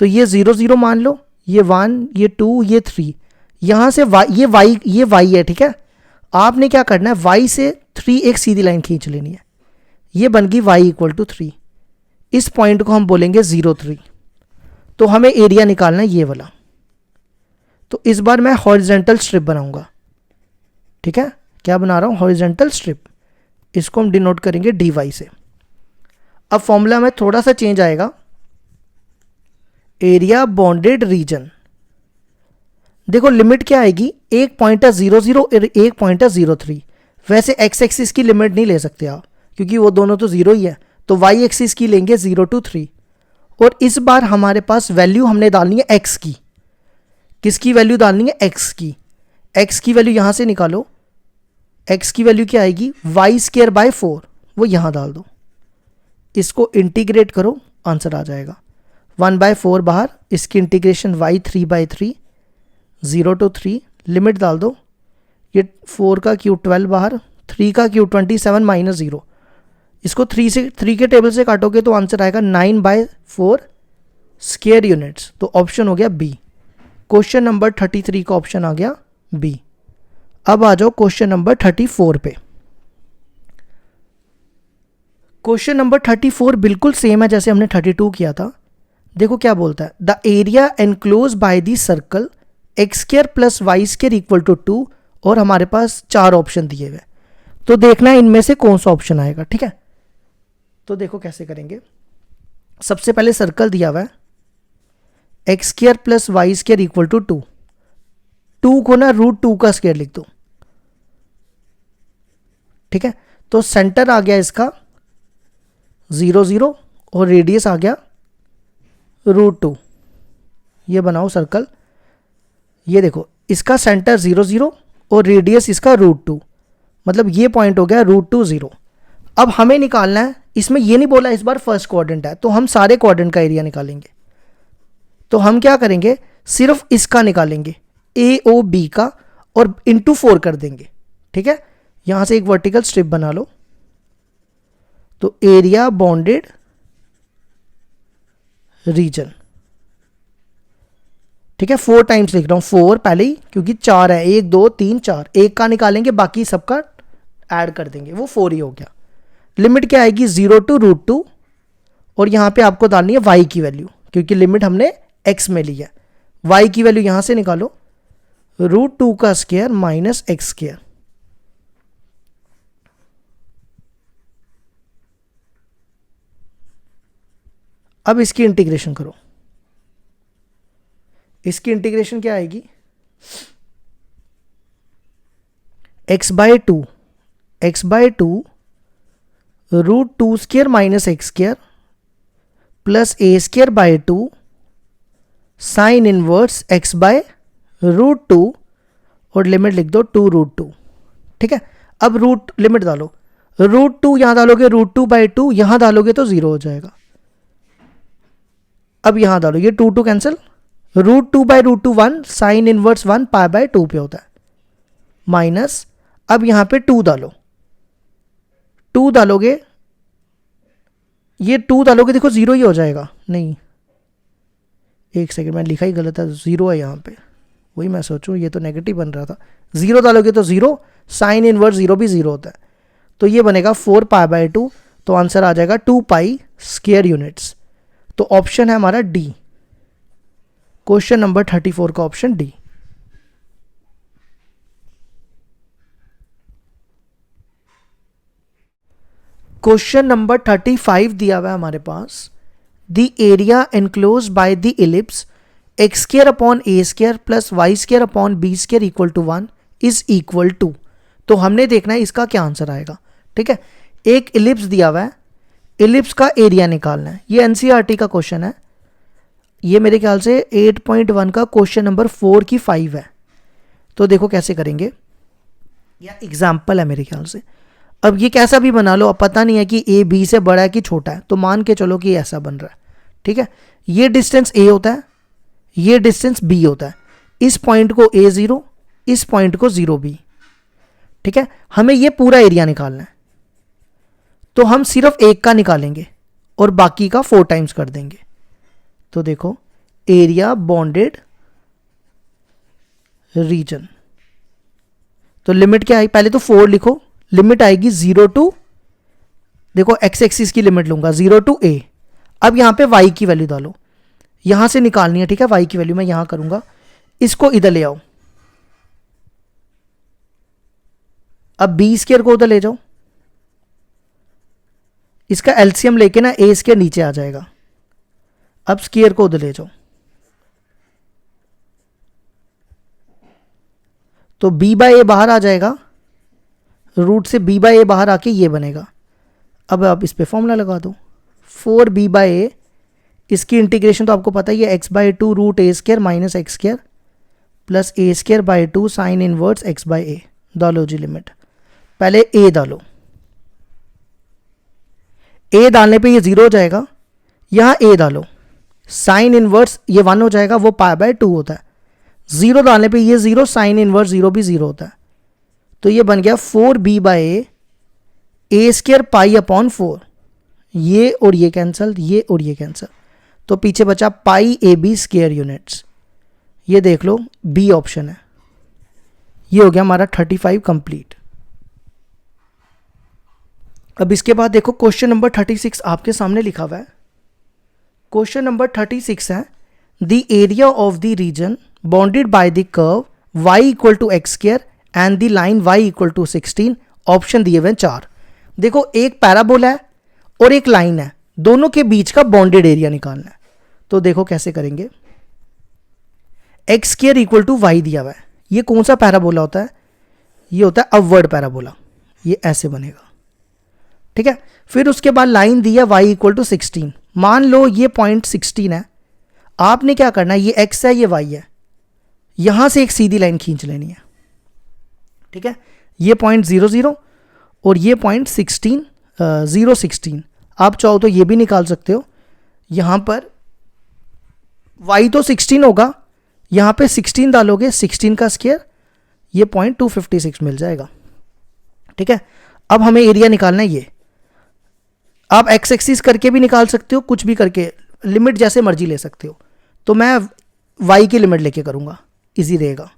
तो ये 0 0 मान लो, ये 1, ये 2, ये 3, यहां से ये y है। ठीक है, आपने क्या करना है? y से 3 एक सीधी लाइन खींच लेनी है, ये बन गई y इक्वल टू 3। इस पॉइंट को हम बोलेंगे 0 3। तो हमें एरिया निकालना है ये वाला। तो इस बार मैं हॉरिजॉन्टल स्ट्रिप बनाऊंगा। ठीक है, क्या बना रहा हूं? Horizontal strip. इसको हम डिनोट करेंगे dy से। अब फॉर्मूला में थोड़ा सा चेंज आएगा, एरिया बाउंडेड रीजन। देखो लिमिट क्या आएगी? एक पॉइंट है 0 0 और एक पॉइंट है 0 3। वैसे x एक्सिस की लिमिट नहीं ले सकते आप, क्योंकि वो दोनों तो 0 ही है, तो y एक्सिस की लेंगे 0 to 3। और इस बार हमारे पास वैल्यू हमने डालनी है x की। किसकी वैल्यू डालनी है? x की। x की वैल्यू यहां से निकालो, x की वैल्यू क्या आएगी? y स्क्वायर बाय 4, वो यहां डाल दो, इसको इंटीग्रेट करो, आंसर आ जाएगा 1/4 बाहर, इसकी इंटीग्रेशन y 3/3, 0 to 3, लिमिट डाल दो, ये 4 का क्यूब 12 बाहर, 3 का क्यूब 27 माइनस 0, इसको 3 के टेबल से काटोगे तो आंसर आएगा 9/4 स्क्वायर यूनिट्स। तो ऑप्शन हो गया बी, क्वेश्चन नंबर 33 का ऑप्शन आ गया बी। अब आ जाओ क्वेश्चन नंबर 34 पे। क्वेश्चन नंबर 34 बिल्कुल सेम है जैसे हमने 32 किया था। देखो क्या बोलता है, the area enclose by the circle x square plus y square equal to 2, और हमारे पास 4 ऑप्शन दिए हुए, तो देखना है इनमें से कौन सा ऑप्शन आएगा। ठीक है, तो देखो कैसे करेंगे। सबसे पहले सर्कल दिया हुआ है x square plus y square equal to 2, 2 को ना √2 का स्क्वायर लिख दो। ठीक है, तो सेंटर आ गया इसका 0 0 और रेडियस आ गया √2। ये बनाओ सर्कल, ये देखो इसका सेंटर 0 0 और रेडियस इसका √2, मतलब ये पॉइंट हो गया √2 0। अब हमें निकालना है, इसमें ये नहीं बोला इस बार फर्स्ट क्वाड्रेंट है, तो हम सारे क्वाड्रेंट का एरिया निकालेंगे। तो हम क्या करेंगे, सिर्फ इसका निकालेंगे AOB का और इंटू 4 कर देंगे। ठीक है, यहां से एक वर्टिकल स्ट्रिप बना लो। तो एरिया बॉन्डेड रीजन, ठीक है 4 टाइम्स लिख रहा हूं, 4 पहले ही क्योंकि 4 है, 1 2 3 4, एक का निकालेंगे बाकी सबका ऐड कर देंगे, वो 4 ही हो गया। लिमिट क्या आएगी 0 to √2 और यहां पे आपको डालनी है y की वैल्यू क्योंकि लिमिट हमने x में ली है। y की वैल्यू यहां से निकालो, √2 का स्क्वायर माइनस x स्क्वायर। अब इसकी इंटीग्रेशन करो, इसकी इंटीग्रेशन क्या आएगी, x/2 √2 square minus x square plus a²/2 sine inverse x/√2 और लिमिट लिख दो 2 √2। ठीक है, अब लिमिट डालो, √2 यहां डालोगे √2/2, यहां डालोगे तो 0 हो जाएगा। अब यहां डालो, ये 2 2 कैंसिल, √2/√2 1, साइन इनवर्स 1 π/2 पे होता है, माइनस अब यहां पे 2 डालो, 2 डालोगे, ये 2 डालोगे देखो 0 ही हो जाएगा, नहीं एक सेकंड मैं लिखा ही गलत है, 0 है यहाँ पे, वही मैं सोचूं ये तो नेगेटिव बन रहा था। 0 डालोगे तो 0, साइन इनवर्स 0 भी 0 होता है, तो ये बनेगा 4 π/2, तो आंसर आ जाएगा 2 पाई स्क्वायर यूनिट्स। तो ऑप्शन है हमारा डी, क्वेश्चन नंबर 34 का ऑप्शन डी। क्वेश्चन नंबर 35 दिया हुआ है हमारे पास, the area enclose by the ellipse x² plus y² b² equal to 1 is equal to. तो हमने देखना है इसका क्या आंसर आएगा। ठीक है, एक इलिप्स दिया हुआ है, इलिप्स का एरिया निकालना है, ये एनसीईआरटी का क्वेश्चन है, ये मेरे ख्याल से 8.1 का क्वेश्चन नंबर 4 की 5 है। तो देखो कैसे करेंगे, या एग्जाम्पल है मेरे ख्याल से। अब ये कैसा भी बना लो, अब पता नहीं है कि ए बी से बड़ा है कि छोटा है, तो मान के चलो कि ऐसा बन रहा है। ठीक है, ये डिस्टेंस ए होता है, ये डिस्टेंस बी होता है, इस पॉइंट को A0, इस पॉइंट को 0B। ठीक है, हमें ये पूरा एरिया निकालना है, तो हम सिर्फ एक का निकालेंगे और बाकी का 4 टाइम्स कर देंगे। तो देखो एरिया बॉन्डेड रीजन, तो लिमिट क्या आई, पहले तो 4 लिखो, लिमिट आएगी 0 to, देखो x एक्सिस की लिमिट लूंगा 0 to a। अब यहां पे y की वैल्यू डालो, यहां से निकालनी है। ठीक है, y की वैल्यू मैं यहां करूंगा, इसको इधर ले आओ, अब b² को उधर ले जाओ, इसका एलसीएम लेके ना a² नीचे आ जाएगा, अब स्क्वायर को उधर ले जाओ, तो b/a बाहर आ जाएगा, रूट से b/a बाहर आके ये बनेगा। अब आप इस पे फॉर्मूला लगा दो, 4b/a, इसकी इंटीग्रेशन तो आपको पता ही है, x/2 √a² minus x² plus a²/2 sine inverse x/a। डालो जी लिमिट, पहले a डालो, a डालने पे ये 0 हो जाएगा, यहां a डालो, साइन इनवर्स ये 1 हो जाएगा, वो π/2 होता है, 0 डालने पे ये 0, साइन इनवर्स 0 भी 0 होता है, तो ये बन गया 4b/a, a² π/4, ये और ये कैंसल, ये और ये कैंसल, तो पीछे बचा π/ab² यूनिट्स। ये देख लो बी ऑप्शन है। ये हो गया हमारा 35 कंप्लीट। अब इसके बाद देखो क्वेश्चन नंबर 36 आपके सामने लिखा हुआ है। क्वेश्चन नंबर 36 है, the area of the region bounded by the curve y equal to x² and the line y equal to 16। Option दिए हुए हैं 4। देखो एक पैराबोला है और एक लाइन है, दोनों के बीच का बॉन्डेड एरिया निकालना है। तो देखो कैसे करेंगे, x² इक्वल टू y दिया हुआ है, ये कौन सा पैराबोला होता है, ये होता है अपवर्ड पैराबोला, ये ऐसे बनेगा। ठीक है, फिर उसके बाद लाइन दी है y इक्वल टू 16। मान लो ये पॉइंट 16 है, आपने क्या करना है, ये x है ये y है, यहां से एक सीधी लाइन खींच लेनी है, ठीक है। ये पॉइंट 0 0 और ये पॉइंट 0 16। आप चाहो तो ये भी निकाल सकते हो। यहां पर y तो 16 होगा, यहां पे 16 डालोगे, 16 का स्क्वायर, ये पॉइंट 256 मिल जाएगा, ठीक है। अब हमें एरिया निकालना है ये। आप एक्स एक्सिस करके भी निकाल सकते हो, कुछ भी करके, लिमिट जैसे मर्जी ले सकते हो। तो मैं y की लिमिट लेके करूंगा, इजी रहेगा।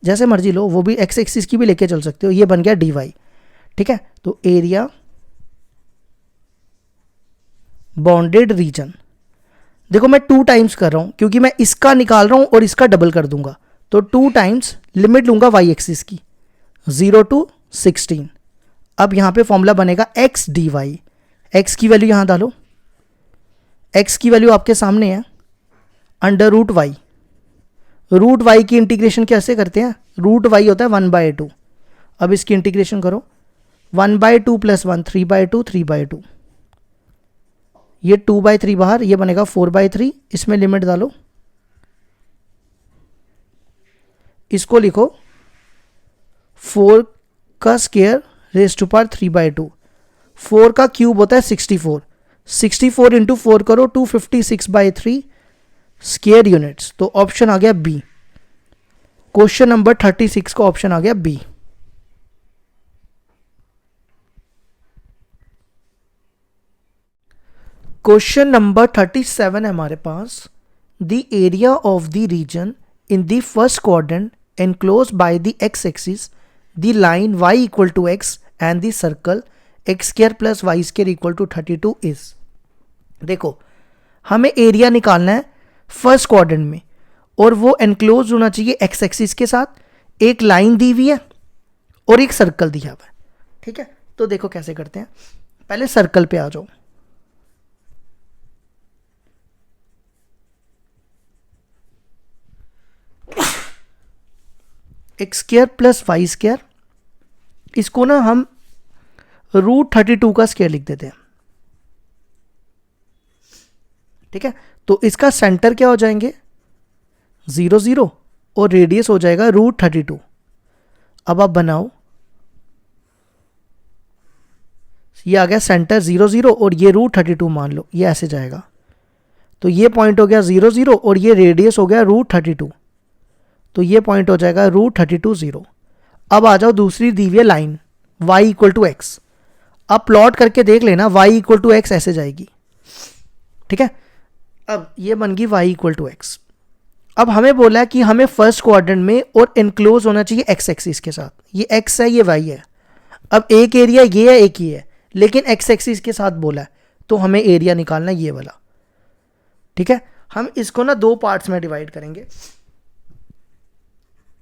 जैसे मर्जी लो, वो भी एक्स एक्सिस की भी लेके चल सकते हो। ये बन गया dy, ठीक है। तो एरिया बॉन्डेड रीजन, देखो मैं 2 टाइम्स कर रहा हूं क्योंकि मैं इसका निकाल रहा हूं और इसका डबल कर दूंगा। तो 2 टाइम्स लिमिट लूंगा y एक्सिस की, 0 to 16। अब यहां पे फॉर्मूला बनेगा x dy। x की वैल्यू यहां डालो, x की वैल्यू आपके सामने है, under root y. Root y की इंटीग्रेशन कैसे करते हैं? रूट वाई होता है 1/2। अब इसकी इंटीग्रेशन करो, 1/2 + 1 3/2 3/2। ये 2/3 बाहर, ये बनेगा 4/3। इसमें लिमिट डालो, इसको लिखो 4 का स्क्वायर रेज़ टू पावर 3/2। 4 का क्यूब होता है 64। 64 इंटू 4 करो, 256/3 स्क्वायर यूनिट्स। तो ऑप्शन आ गया बी। क्वेश्चन नंबर 36 का ऑप्शन आ गया बी। क्वेश्चन नंबर 37 है हमारे पास। The area of the region in the first quadrant enclose by the x axis, the line y = x and the circle x² + y² = 32 is. देखो हमें एरिया निकालना है फर्स्ट क्वाड्रेंट में, और वो एनक्लोज होना चाहिए एक्स एक्सिस के साथ, एक लाइन दी हुई है और एक सर्कल दिया हुआ है, ठीक है। तो देखो कैसे करते हैं, पहले सर्कल पे आ जाओ। x² + y², इसको ना हम √32 का स्क्वायर लिख देते हैं, ठीक है। तो इसका सेंटर क्या हो जाएंगे 0 0 और रेडियस हो जाएगा √32। अब आप बनाओ, ये आ गया सेंटर 0 0 और ये √32 मान लो, ये ऐसे जाएगा। तो ये पॉइंट हो गया 0 0 और ये रेडियस हो गया √32। तो ये पॉइंट हो जाएगा √32 0। अब आ जाओ दूसरी दी हुई लाइन y = x। अब प्लॉट करके देख लेना, y = x ऐसे जाएगी, ठीक है। अब ये बन गई y = x। अब हमें बोला है कि हमें फर्स्ट क्वाड्रेंट में और एनक्लोज होना चाहिए एक्स एक्सिस के साथ। ये x है, ये y है। अब एक एरिया ये है, एक ही है, लेकिन एक्स एक्सिस के साथ बोला है, तो हमें एरिया निकालना है ये वाला, ठीक है। हम इसको ना 2 पार्ट्स में डिवाइड करेंगे।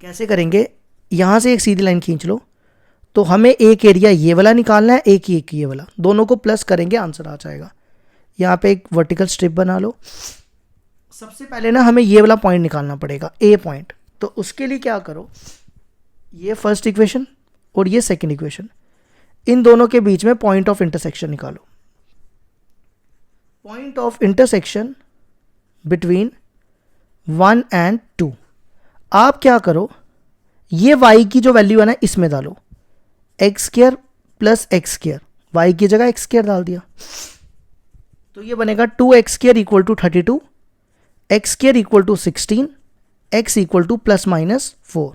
कैसे करेंगे, यहां से एक सीधी लाइन खींच लो, तो हमें एक एरिया ये वाला निकालना है, एक ये वाला, दोनों को प्लस करेंगे, आंसर आ जाएगा। यहाँ पे एक वर्टिकल स्ट्रिप बना लो। सबसे पहले ना हमें ये वाला पॉइंट निकालना पड़ेगा, ए पॉइंट। तो उसके लिए क्या करो, ये फर्स्ट इक्वेशन और ये सेकंड इक्वेशन, इन दोनों के बीच में पॉइंट ऑफ इंटरसेक्शन निकालो। Point of intersection between 1 and 2। आप क्या करो, ये y की जो वैल्यू है ना इसमें डालो, x² + x², y की जगह x² डाल दिया। तो ये बनेगा 2x² = 32, x² = 16, x = ±4।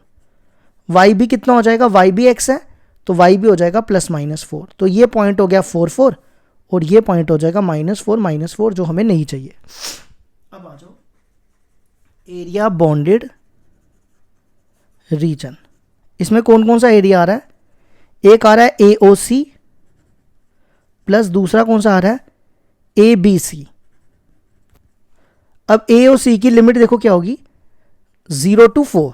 y भी कितना हो जाएगा, y भी x है तो y भी हो जाएगा +-4। तो ये पॉइंट हो गया 4 4 और ये पॉइंट हो जाएगा -4 जो हमें नहीं चाहिए। अब आ जाओ एरिया बॉन्डेड रीजन। इसमें कौन कौन सा एरिया आ रहा है, एक आ रहा है AOC प्लस दूसरा कौन सा आ रहा है ABC। अब AOC की लिमिट देखो क्या होगी 0 to 4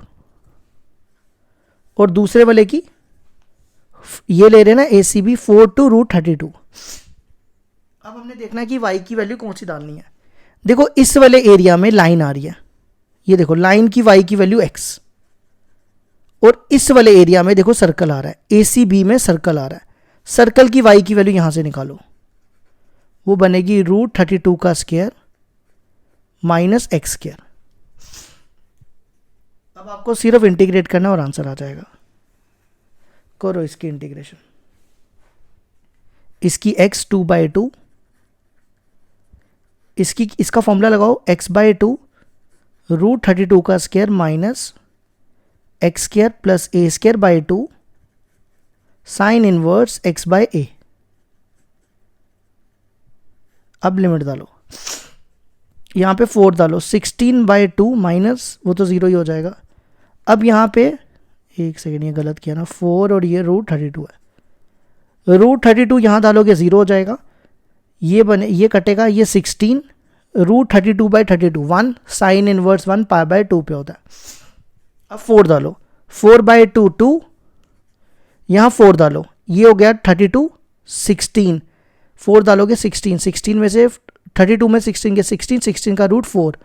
और दूसरे वाले की ये ले रहे ना ACB 4 to √32। अब हमने देखना है कि y की वैल्यू कौन सी डालनी है। देखो इस वाले एरिया में लाइन आ रही है, ये देखो लाइन की y की वैल्यू x, और इस वाले एरिया में देखो सर्कल आ रहा है, ACB में सर्कल आ रहा है। सर्कल की y की वैल्यू यहां से निकालो, वो बनेगी √32 का स्क्वायर -x²। अब आपको सिर्फ इंटीग्रेट करना और आंसर आ जाएगा। करो इसकी इंटीग्रेशन। इसकी x 2/2, इसका फॉर्मूला लगाओ x/2 √32 का square minus x square plus A square by 2 sine inverse x/a। अब लिमिट डालो, यहाँ पे 4 डालो, 16/2 माइनस वो तो 0 ही हो जाएगा। अब यहाँ पे एक सेकेंड, ये गलत किया ना, 4 और ये √32 है, √32 यहाँ डालोगे 0 हो जाएगा, ये कटेगा, ये 16 √32/32 1 साइन इनवर्स 1 π/2 पे होता है। अब 4 डालो, 4/2 2, यहाँ 4 डालो, ये हो गया 32 16, 4 डालोगे 16 में से 32 में 16 के 16 का √4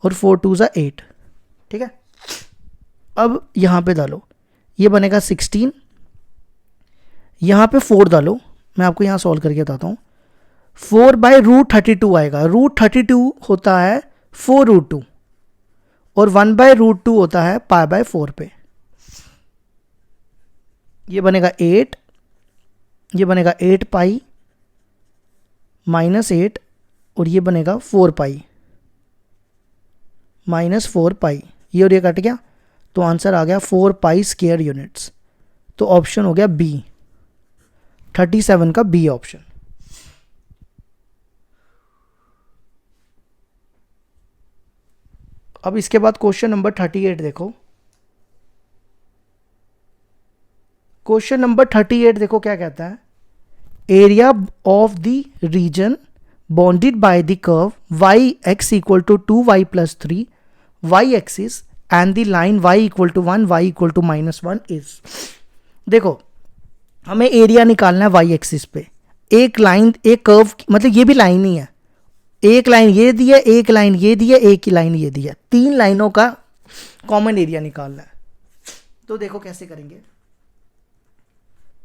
और 4 2 ज़ा 8, ठीक है। अब यहाँ पे डालो, ये बनेगा 16, यहाँ पे 4 डालो, मैं आपको यहाँ सॉल्व करके बताता हूँ। 4/√32 आएगा, √32 होता है 4√2 और 1/√2 होता है π/4 पे। ये बनेगा 8, ये बनेगा 8 पाई माइनस 8 और ये बनेगा 4 पाई माइनस 4 पाई, ये और ये कट गया, तो आंसर आ गया 4 पाई स्क्वायर यूनिट्स। तो ऑप्शन हो गया बी, 37 का बी ऑप्शन। अब इसके बाद क्वेश्चन नंबर 38 देखो। क्वेश्चन नंबर 38 देखो क्या कहता है, area of the region bounded by the curve y x equal to 2y plus 3 y axis and the line y equal to 1 y equal to -1 is. देखो हमें एरिया निकालना है y एक्सिस पे, एक लाइन, एक कर्व, मतलब ये भी लाइन ही है, एक लाइन ये दी है, एक लाइन ये दी है, एक ही लाइन ये दी है, 3 लाइनों का कॉमन एरिया निकालना है। तो देखो कैसे करेंगे,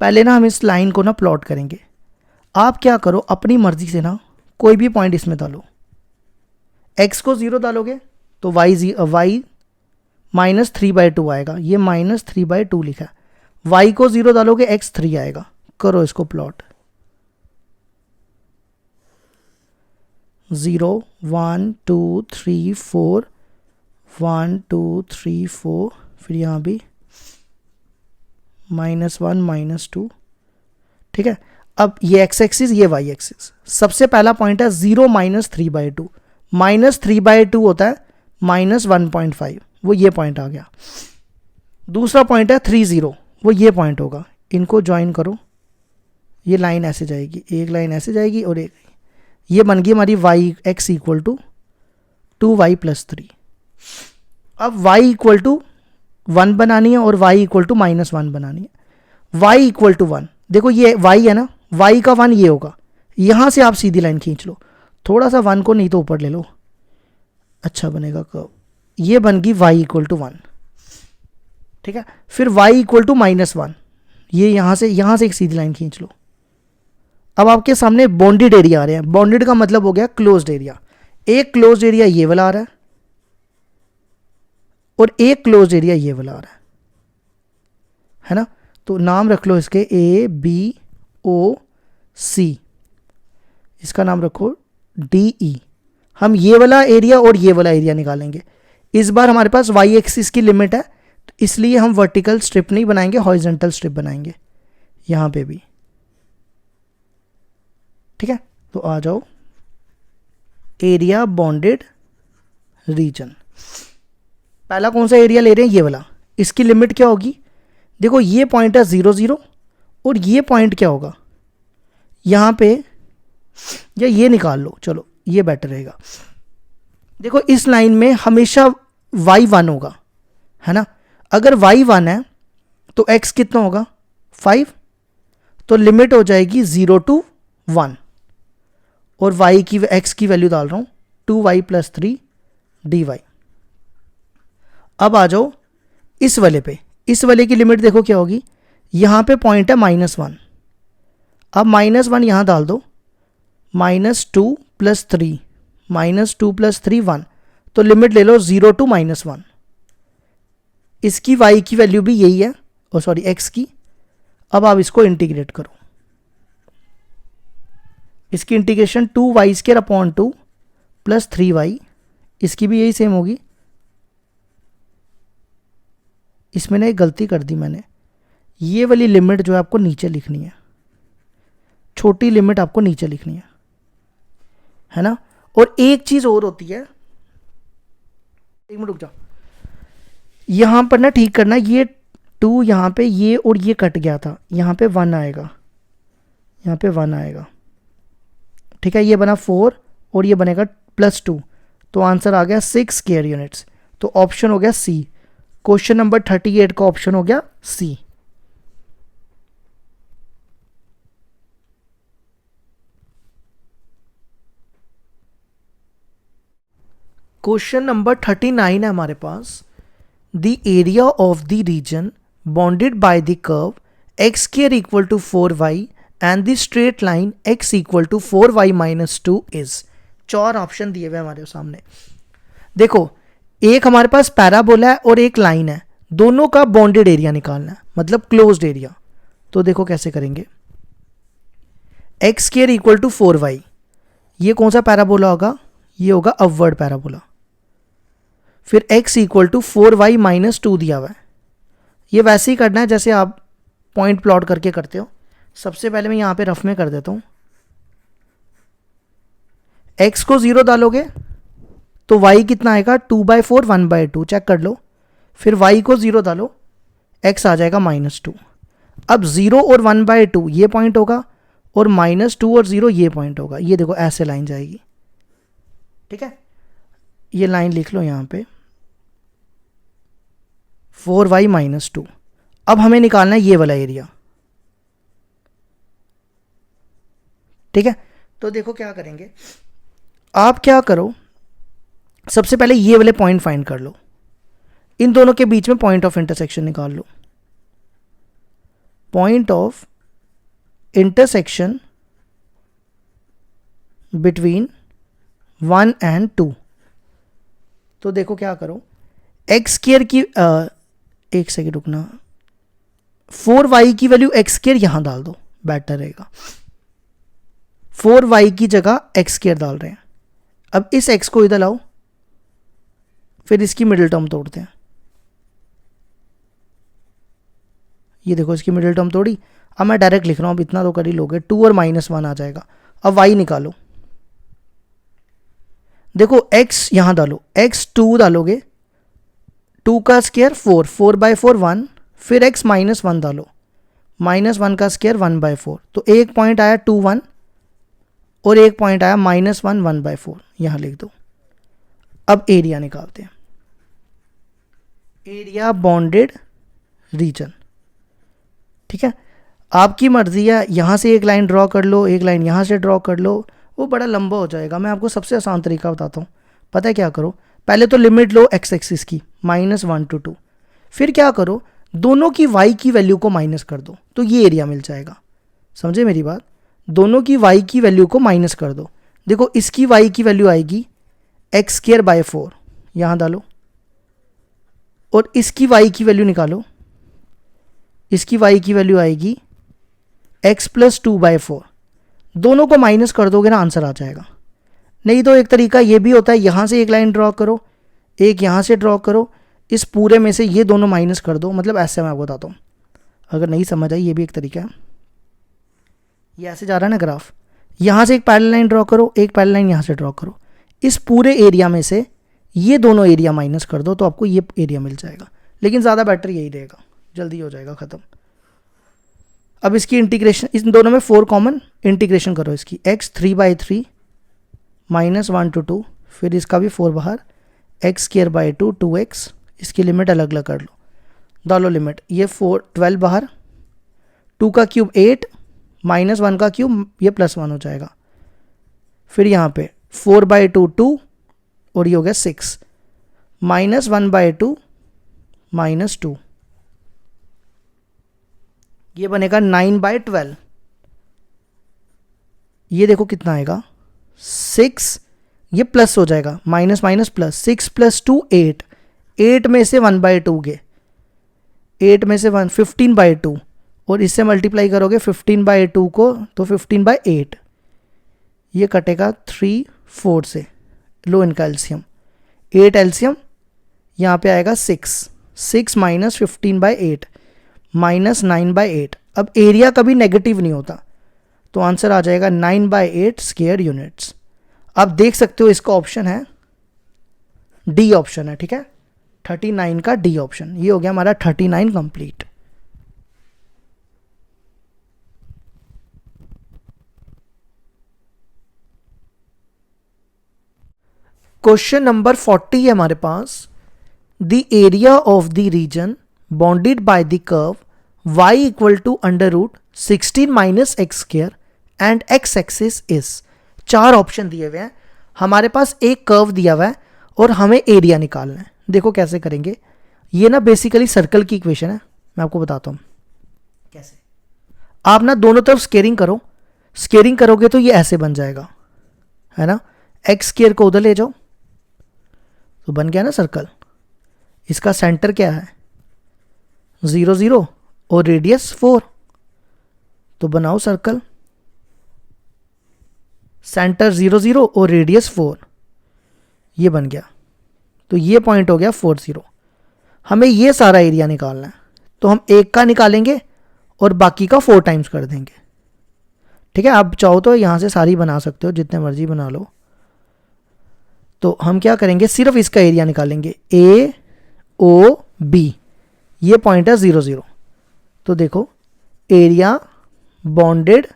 पहले ना हम इस लाइन को ना प्लॉट करेंगे। आप क्या करो, अपनी मर्जी से ना कोई भी पॉइंट इसमें डालो, x को 0 डालोगे तो y -3/2 आएगा, ये -3/2 लिखा है, y को 0 डालोगे x 3 आएगा। करो इसको प्लॉट, 0 1 2 3 4 1 2 3 4, फिर यहाँ भी -1 -2, ठीक है। अब ये x एक्सिस, ये y एक्सिस, सबसे पहला पॉइंट है 0 -3/2, -3/2 होता है -1.5, वो ये पॉइंट आ गया। दूसरा पॉइंट है 3 0, वो ये पॉइंट होगा, इनको ज्वाइन करो, ये लाइन ऐसे जाएगी, एक लाइन ऐसे जाएगी और एक, ये बन गई हमारी y x equal to 2y plus 3। अब y इक्वल टू 1 बनानी है और y इक्वल टू -1 बनानी है। y इक्वल टू 1, देखो ये y है ना, y का 1 ये होगा, यहाँ से आप सीधी लाइन खींच लो, थोड़ा सा 1 को नहीं तो ऊपर ले लो, अच्छा बनेगा कर्व, ये बन गई y इक्वल टू 1, ठीक है। फिर y इक्वल टू -1, ये यहाँ से एक सीधी लाइन खींच लो। अब आपके सामने बॉन्डेड एरिया आ रहे हैं, बॉन्डेड का मतलब हो गया क्लोज्ड एरिया, एक क्लोज्ड एरिया ये वाला आ रहा है और एक क्लोज्ड एरिया ये वाला आ रहा है ना। तो नाम रख लो इसके ABOC, इसका नाम रखो DE। हम ये वाला एरिया और ये वाला एरिया निकालेंगे। इस बार हमारे पास y एक्सिस की लिमिट है, तो इसलिए हम वर्टिकल स्ट्रिप नहीं बनाएंगे, हॉरिजॉन्टल स्ट्रिप बनाएंगे यहाँ पे भी, ठीक है। तो आ जाओ, एरिया बॉन्डेड रीजन, पहला कौन सा एरिया ले रहे हैं, ये वाला, इसकी लिमिट क्या होगी, देखो ये पॉइंट है 0 0 और ये पॉइंट क्या होगा यहाँ पे, या ये निकाल लो, चलो ये बेटर रहेगा। देखो इस लाइन में हमेशा y 1 होगा, है ना, अगर y 1 है तो x कितना होगा 5, तो लिमिट हो जाएगी 0 to 1 और y की x की वैल्यू डाल रहा हूँ 2y प्लस 3 dy। अब आ जाओ इस वाले पे, इस वाले की लिमिट देखो क्या होगी, यहाँ पे पॉइंट है -1, अब -1 यहाँ डाल दो, -2 प्लस 3 1, तो लिमिट ले लो 0 to -1, इसकी y की वैल्यू भी यही है, और सॉरी x की। अब आप इसको इंटीग्रेट करो, इसकी इंटीग्रेशन 2y² प्लस 3y, इसकी भी यही सेम होगी। इसमें ना एक गलती कर दी मैंने, ये वाली लिमिट जो है आपको नीचे लिखनी है, छोटी लिमिट आपको नीचे लिखनी है ना। और एक चीज और होती है, एक मिनट रुक जाओ, यहां पर ना ठीक करना, ये 2 यहां पे ये और ये कट गया था, यहां पे 1 आएगा, यहां पे 1 आएगा, ठीक है। ये बना 4 और ये बनेगा +2, तो आंसर आ गया 6 स्क्वायर यूनिट्स। तो ऑप्शन हो गया सी, क्वेश्चन नंबर 38 का ऑप्शन हो गया सी। क्वेश्चन नंबर 39 है हमारे पास, the area of the region bounded by the curve x² = 4y and the straight line x = 4y - 2 is. 4 option दिए हुए हमारे सामने। देखो, एक हमारे पास पैराबोला है और एक लाइन है, दोनों का बॉन्डेड एरिया निकालना है, मतलब क्लोज्ड एरिया। तो देखो कैसे करेंगे, x² = 4y, ये कौन सा पैराबोला होगा, ये होगा अपवर्ड पैराबोला। फिर x = 4y - 2 दिया हुआ है, ये वैसे ही करना है जैसे आप पॉइंट प्लॉट करके करते हो। सबसे पहले मैं यहां पे रफ में कर देता हूं, x को 0 डालोगे तो y कितना आएगा, 2/4 1/2, चेक कर लो। फिर y को 0 डालो, x आ जाएगा -2। अब 0 और 1/2 ये पॉइंट होगा, और -2 और 0 ये पॉइंट होगा। ये देखो ऐसे लाइन जाएगी, ठीक है। ये लाइन लिख लो यहां पे, 4y - 2। अब हमें निकालना है ये वाला एरिया, ठीक है। तो देखो क्या करेंगे, आप क्या करो, सबसे पहले ये वाले पॉइंट फाइंड कर लो, इन दोनों के बीच में पॉइंट ऑफ इंटरसेक्शन निकाल लो। Point of intersection between 1 and 2। तो देखो क्या करो, x² की एक सेकेंड रुकना, 4y की वैल्यू x² यहां डाल दो, बेटर रहेगा। 4y की जगह x² डाल रहे हैं। अब इस x को इधर लाओ, फिर इसकी मिडिल टर्म तोड़ते हैं। ये देखो इसकी मिडिल टर्म तोड़ी। अब मैं डायरेक्ट लिख रहा हूं, अब इतना तो कर ही लोगे, 2 और -1 आ जाएगा। अब y निकालो, देखो x यहां डालो, x 2 डालोगे, 2 का स्क्वायर 4, 4/4 1, फिर x -1 डालो, -1 का स्क्वायर 1/4। तो एक पॉइंट आया 2 1 और एक पॉइंट आया -1 1/4, यहां लिख दो। अब एरिया निकालते हैं, एरिया बॉन्डेड रीजन, ठीक है। आपकी मर्जी है, यहां से एक लाइन ड्रॉ कर लो, एक लाइन यहां से ड्रॉ कर लो, वो बड़ा लंबा हो जाएगा। मैं आपको सबसे आसान तरीका बताता हूँ, पता है क्या करो, पहले तो लिमिट लो x एक्सिस की -1 to 2, फिर क्या करो, दोनों की y की वैल्यू को माइनस कर दो, तो ये एरिया मिल जाएगा। समझे मेरी बात, दोनों की y की वैल्यू को माइनस कर दो। देखो इसकी y की वैल्यू आएगी x²/4, यहां डालो, और इसकी y की वैल्यू निकालो, इसकी y की वैल्यू आएगी x + 2/4। दोनों को माइनस कर दोगे ना, आंसर आ जाएगा। नहीं तो एक तरीका ये भी होता है, यहां से एक लाइन ड्रॉ करो, एक यहां से ड्रॉ करो, इस पूरे में से ये दोनों माइनस कर दो, मतलब ऐसे मैं आपको बताता हूँ, अगर नहीं समझ आई ये भी एक तरीका है। ये ऐसे जा रहा है ना ग्राफ, यहां से एक पैरेलल लाइन ड्रॉ करो, एक पैरेलल लाइन यहां से ड्रॉ करो, इस पूरे एरिया में से ये दोनों एरिया माइनस कर दो, तो आपको ये एरिया मिल जाएगा। लेकिन ज़्यादा बेटर यही रहेगा, जल्दी हो जाएगा ख़त्म। अब इसकी इंटीग्रेशन, इन दोनों में 4 कॉमन, इंटीग्रेशन करो इसकी, x 3/3 -1 to 2, फिर इसका भी 4 बाहर, x²/2 2x, इसकी लिमिट अलग अलग कर लो, डालो लिमिट, ये 12 बाहर, 2 का क्यूब 8, -1 का क्यूब, ये +1 हो जाएगा। फिर यहाँ पे 4/2 2, और ये हो गया 6, -1/2 -2, ये बनेगा 9/12। ये देखो कितना आएगा, 6, ये प्लस हो जाएगा, माइनस माइनस प्लस, 6 + 2 8, 8 में से 1/2 गए, 8 में से 1 15/2 और इससे मल्टीप्लाई करोगे 15/2 को तो 15/8, ये कटेगा 3/4 से, लो इनका एलसीएम, 8 एलसीएम यहाँ पे आएगा 6 माइनस 15/8 माइनस 9/8। अब एरिया कभी नेगेटिव नहीं होता तो आंसर आ जाएगा 9/8 स्क्वायर यूनिट्स। आप देख सकते हो इसका ऑप्शन है डी ऑप्शन है, ठीक है, 39 का डी ऑप्शन। ये हो गया हमारा 39 कंप्लीट। क्वेश्चन नंबर 40 है हमारे पास। The area of the region bounded by the curve y equal to √16 minus x square and x axis is. 4 option दिए हुए हैं, हमारे पास एक कर्व दिया हुआ है और हमें एरिया निकालना है। देखो कैसे करेंगे, ये ना बेसिकली सर्कल की इक्वेशन है, मैं आपको बताता हूँ कैसे। आप ना दोनों तरफ स्केयरिंग करो, स्केयरिंग करोगे तो ये ऐसे बन जाएगा, है ना। एक्स स्क्वायर को उधर ले जाओ तो बन गया ना सर्कल। इसका सेंटर क्या है 0 0 और रेडियस 4, तो बनाओ सर्कल, सेंटर 0 0 और रेडियस 4, ये बन गया। तो ये पॉइंट हो गया 4 0। हमें ये सारा एरिया निकालना है, तो हम एक का निकालेंगे और बाकी का 4 टाइम्स कर देंगे, ठीक है। आप चाहो तो यहाँ से सारी बना सकते हो, जितने मर्जी बना लो। तो हम क्या करेंगे, सिर्फ इसका एरिया निकालेंगे, ए ओ बी, ये पॉइंट है 0 0। तो देखो एरिया बॉन्डेड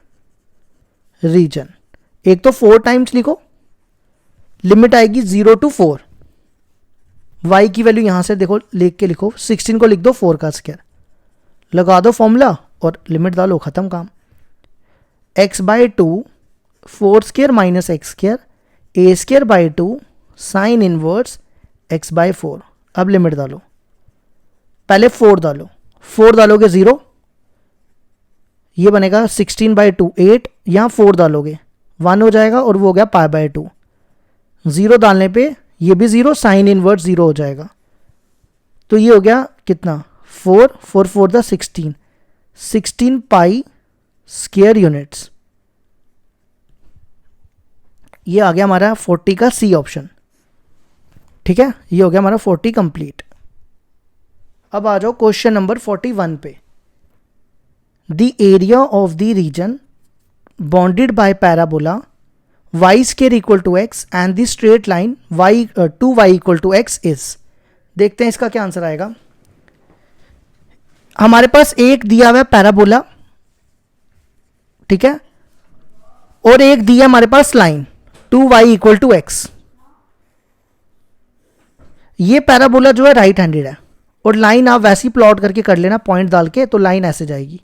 रीजन, एक तो 4 टाइम्स लिखो, लिमिट आएगी 0 to 4। y की वैल्यू यहां से देखो लिख के लिखो, 16 को लिख दो 4 का स्क्वायर, लगा दो फॉर्मूला और लिमिट डालो, खत्म काम। x/2 4 square minus x square a²/2 sine inverse x/4। अब लिमिट डालो, पहले 4 डालो, 4 डालोगे 0, ये बनेगा 16/2 8, यहाँ 4 डालोगे 1 हो जाएगा और वो हो गया π/2। 0 डालने पे ये भी 0, साइन इनवर्स 0 हो जाएगा। तो ये हो गया कितना 4 4 4 द 16 पाई स्क्वायर यूनिट्स। ये आ गया हमारा 40 का सी ऑप्शन, ठीक है। ये हो गया हमारा 40 कंप्लीट। अब आ जाओ क्वेश्चन नंबर 41 पे। The area of the region bounded by parabola y square equal to x and the straight line y equal to x is. देखते हैं इसका क्या आंसर आएगा। हमारे पास एक दिया हुआ है पैराबोला, ठीक है, और एक दिया हमारे पास line 2y equal to x। ये पैराबोला जो है राइट हैंडेड है और लाइन आप वैसी प्लॉट करके कर लेना, पॉइंट डाल के, तो लाइन ऐसे जाएगी,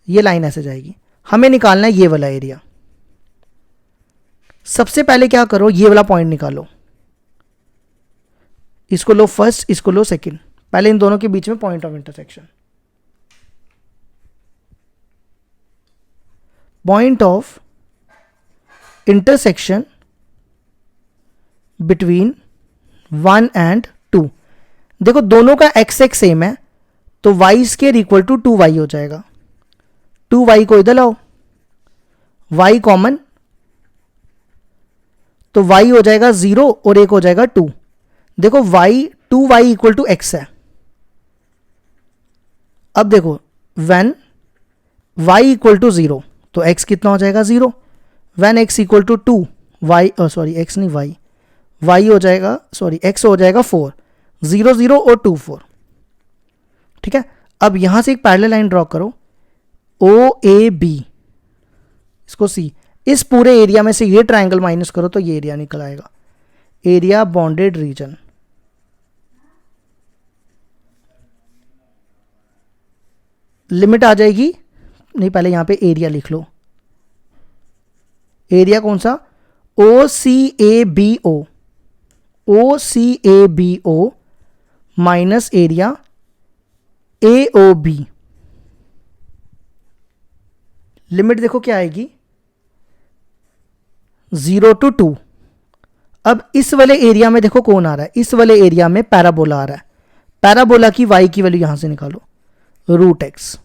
ये लाइन ऐसे जाएगी। हमें निकालना है ये वाला एरिया। सबसे पहले क्या करो, ये वाला पॉइंट निकालो, इसको लो फर्स्ट, इसको लो सेकंड, पहले इन दोनों के बीच में point of intersection. Point of intersection between 1 and 2। देखो दोनों का एक्स एक्स सेम है, तो y square equal to 2y हो जाएगा। 2y को इधर लाओ, y कॉमन, तो y हो जाएगा 0 और एक हो जाएगा 2। देखो 2y इक्वल टू x है। अब देखो व्हेन y इक्वल टू 0 तो x कितना हो जाएगा 0। When x equal to 2 x नहीं y हो जाएगा, x हो जाएगा 4, 0 0 और 2 4, ठीक है। अब यहां से एक पैरेलल लाइन ड्रॉ करो, OAB, इसको C, इस पूरे एरिया में से ये ट्रायंगल माइनस करो तो ये एरिया निकल आएगा, एरिया बॉन्डेड रीजन। लिमिट आ जाएगी, नहीं पहले यहां पे एरिया लिख लो, एरिया कौन सा, OCABO minus area AOB। Limit देखो क्या आएगी 0 to 2। अब इस वाले एरिया में देखो कौन आ रहा है, इस वाले एरिया में पैराबोला आ रहा है। पैराबोला की y की वैल्यू यहाँ से निकालो रूट एक्स,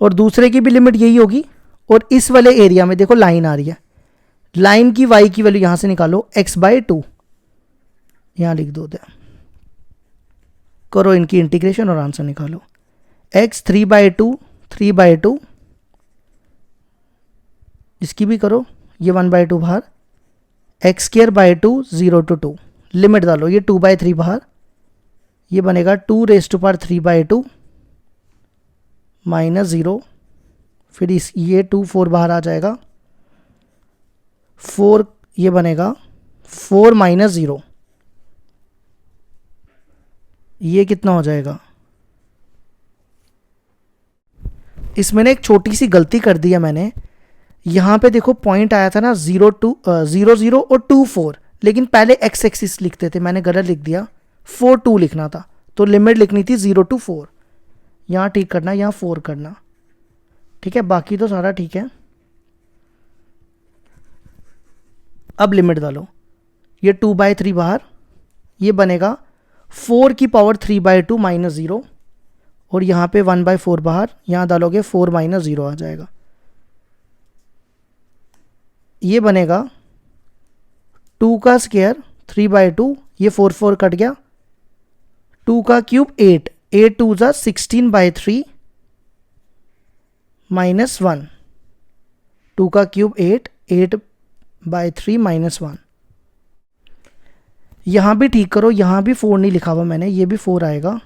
और दूसरे की भी लिमिट यही होगी। और इस वाले एरिया में देखो लाइन आ रही है, लाइन की y की वैल्यू यहाँ से निकालो x/2, यहाँ लिख दो दे, करो इनकी इंटीग्रेशन और आंसर निकालो। x 3/2 3/2, इसकी भी करो, ये 1/2 बाहर, x²/2 0 to 2, लिमिट डालो, ये 2/3 बाहर, ये बनेगा 2⁻³ माइनस 0, फिर इस ये 2 4 बाहर आ जाएगा, 4 ये बनेगा 4 - 0, ये कितना हो जाएगा। इसमें ना एक छोटी सी गलती कर दी है मैंने, यहाँ पे देखो पॉइंट आया था ना 0 0 और 2 4, लेकिन पहले x एक्सिस लिखते थे, मैंने गलत लिख दिया, 4 2 लिखना था, तो लिमिट लिखनी थी 0 to 4, यहाँ ठीक करना, यहाँ 4 करना, ठीक है, बाकी तो सारा ठीक है। अब लिमिट डालो, ये 2/3 बाहर, ये बनेगा 4⁻³ माइनस 0, और यहाँ पे 1/4 बाहर, यहाँ डालोगे 4 - 0 आ जाएगा, ये बनेगा 2 का स्क्वायर 3/2, ये 4 4 कट गया, 2 का क्यूब 8, 8 2 = 16/3 माइनस 1, 2 का क्यूब 8, 8/3 माइनस 1, यहाँ भी ठीक करो, यहाँ भी 4 नहीं लिखा हुआ मैंने, ये भी 4 आएगा,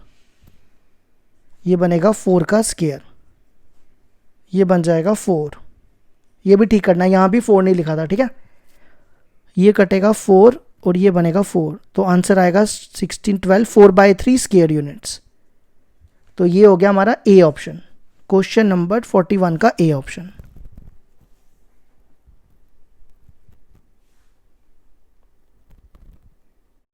ये बनेगा 4 का स्क्वायर, ये बन जाएगा 4, ये भी ठीक करना है, यहाँ भी 4 नहीं लिखा था, ठीक है, ये कटेगा 4 और ये बनेगा 4, तो आंसर आएगा 16 12 4/3 स्क्वायर यूनिट्स। तो ये हो गया हमारा ए ऑप्शन, क्वेश्चन नंबर 41 का ए ऑप्शन।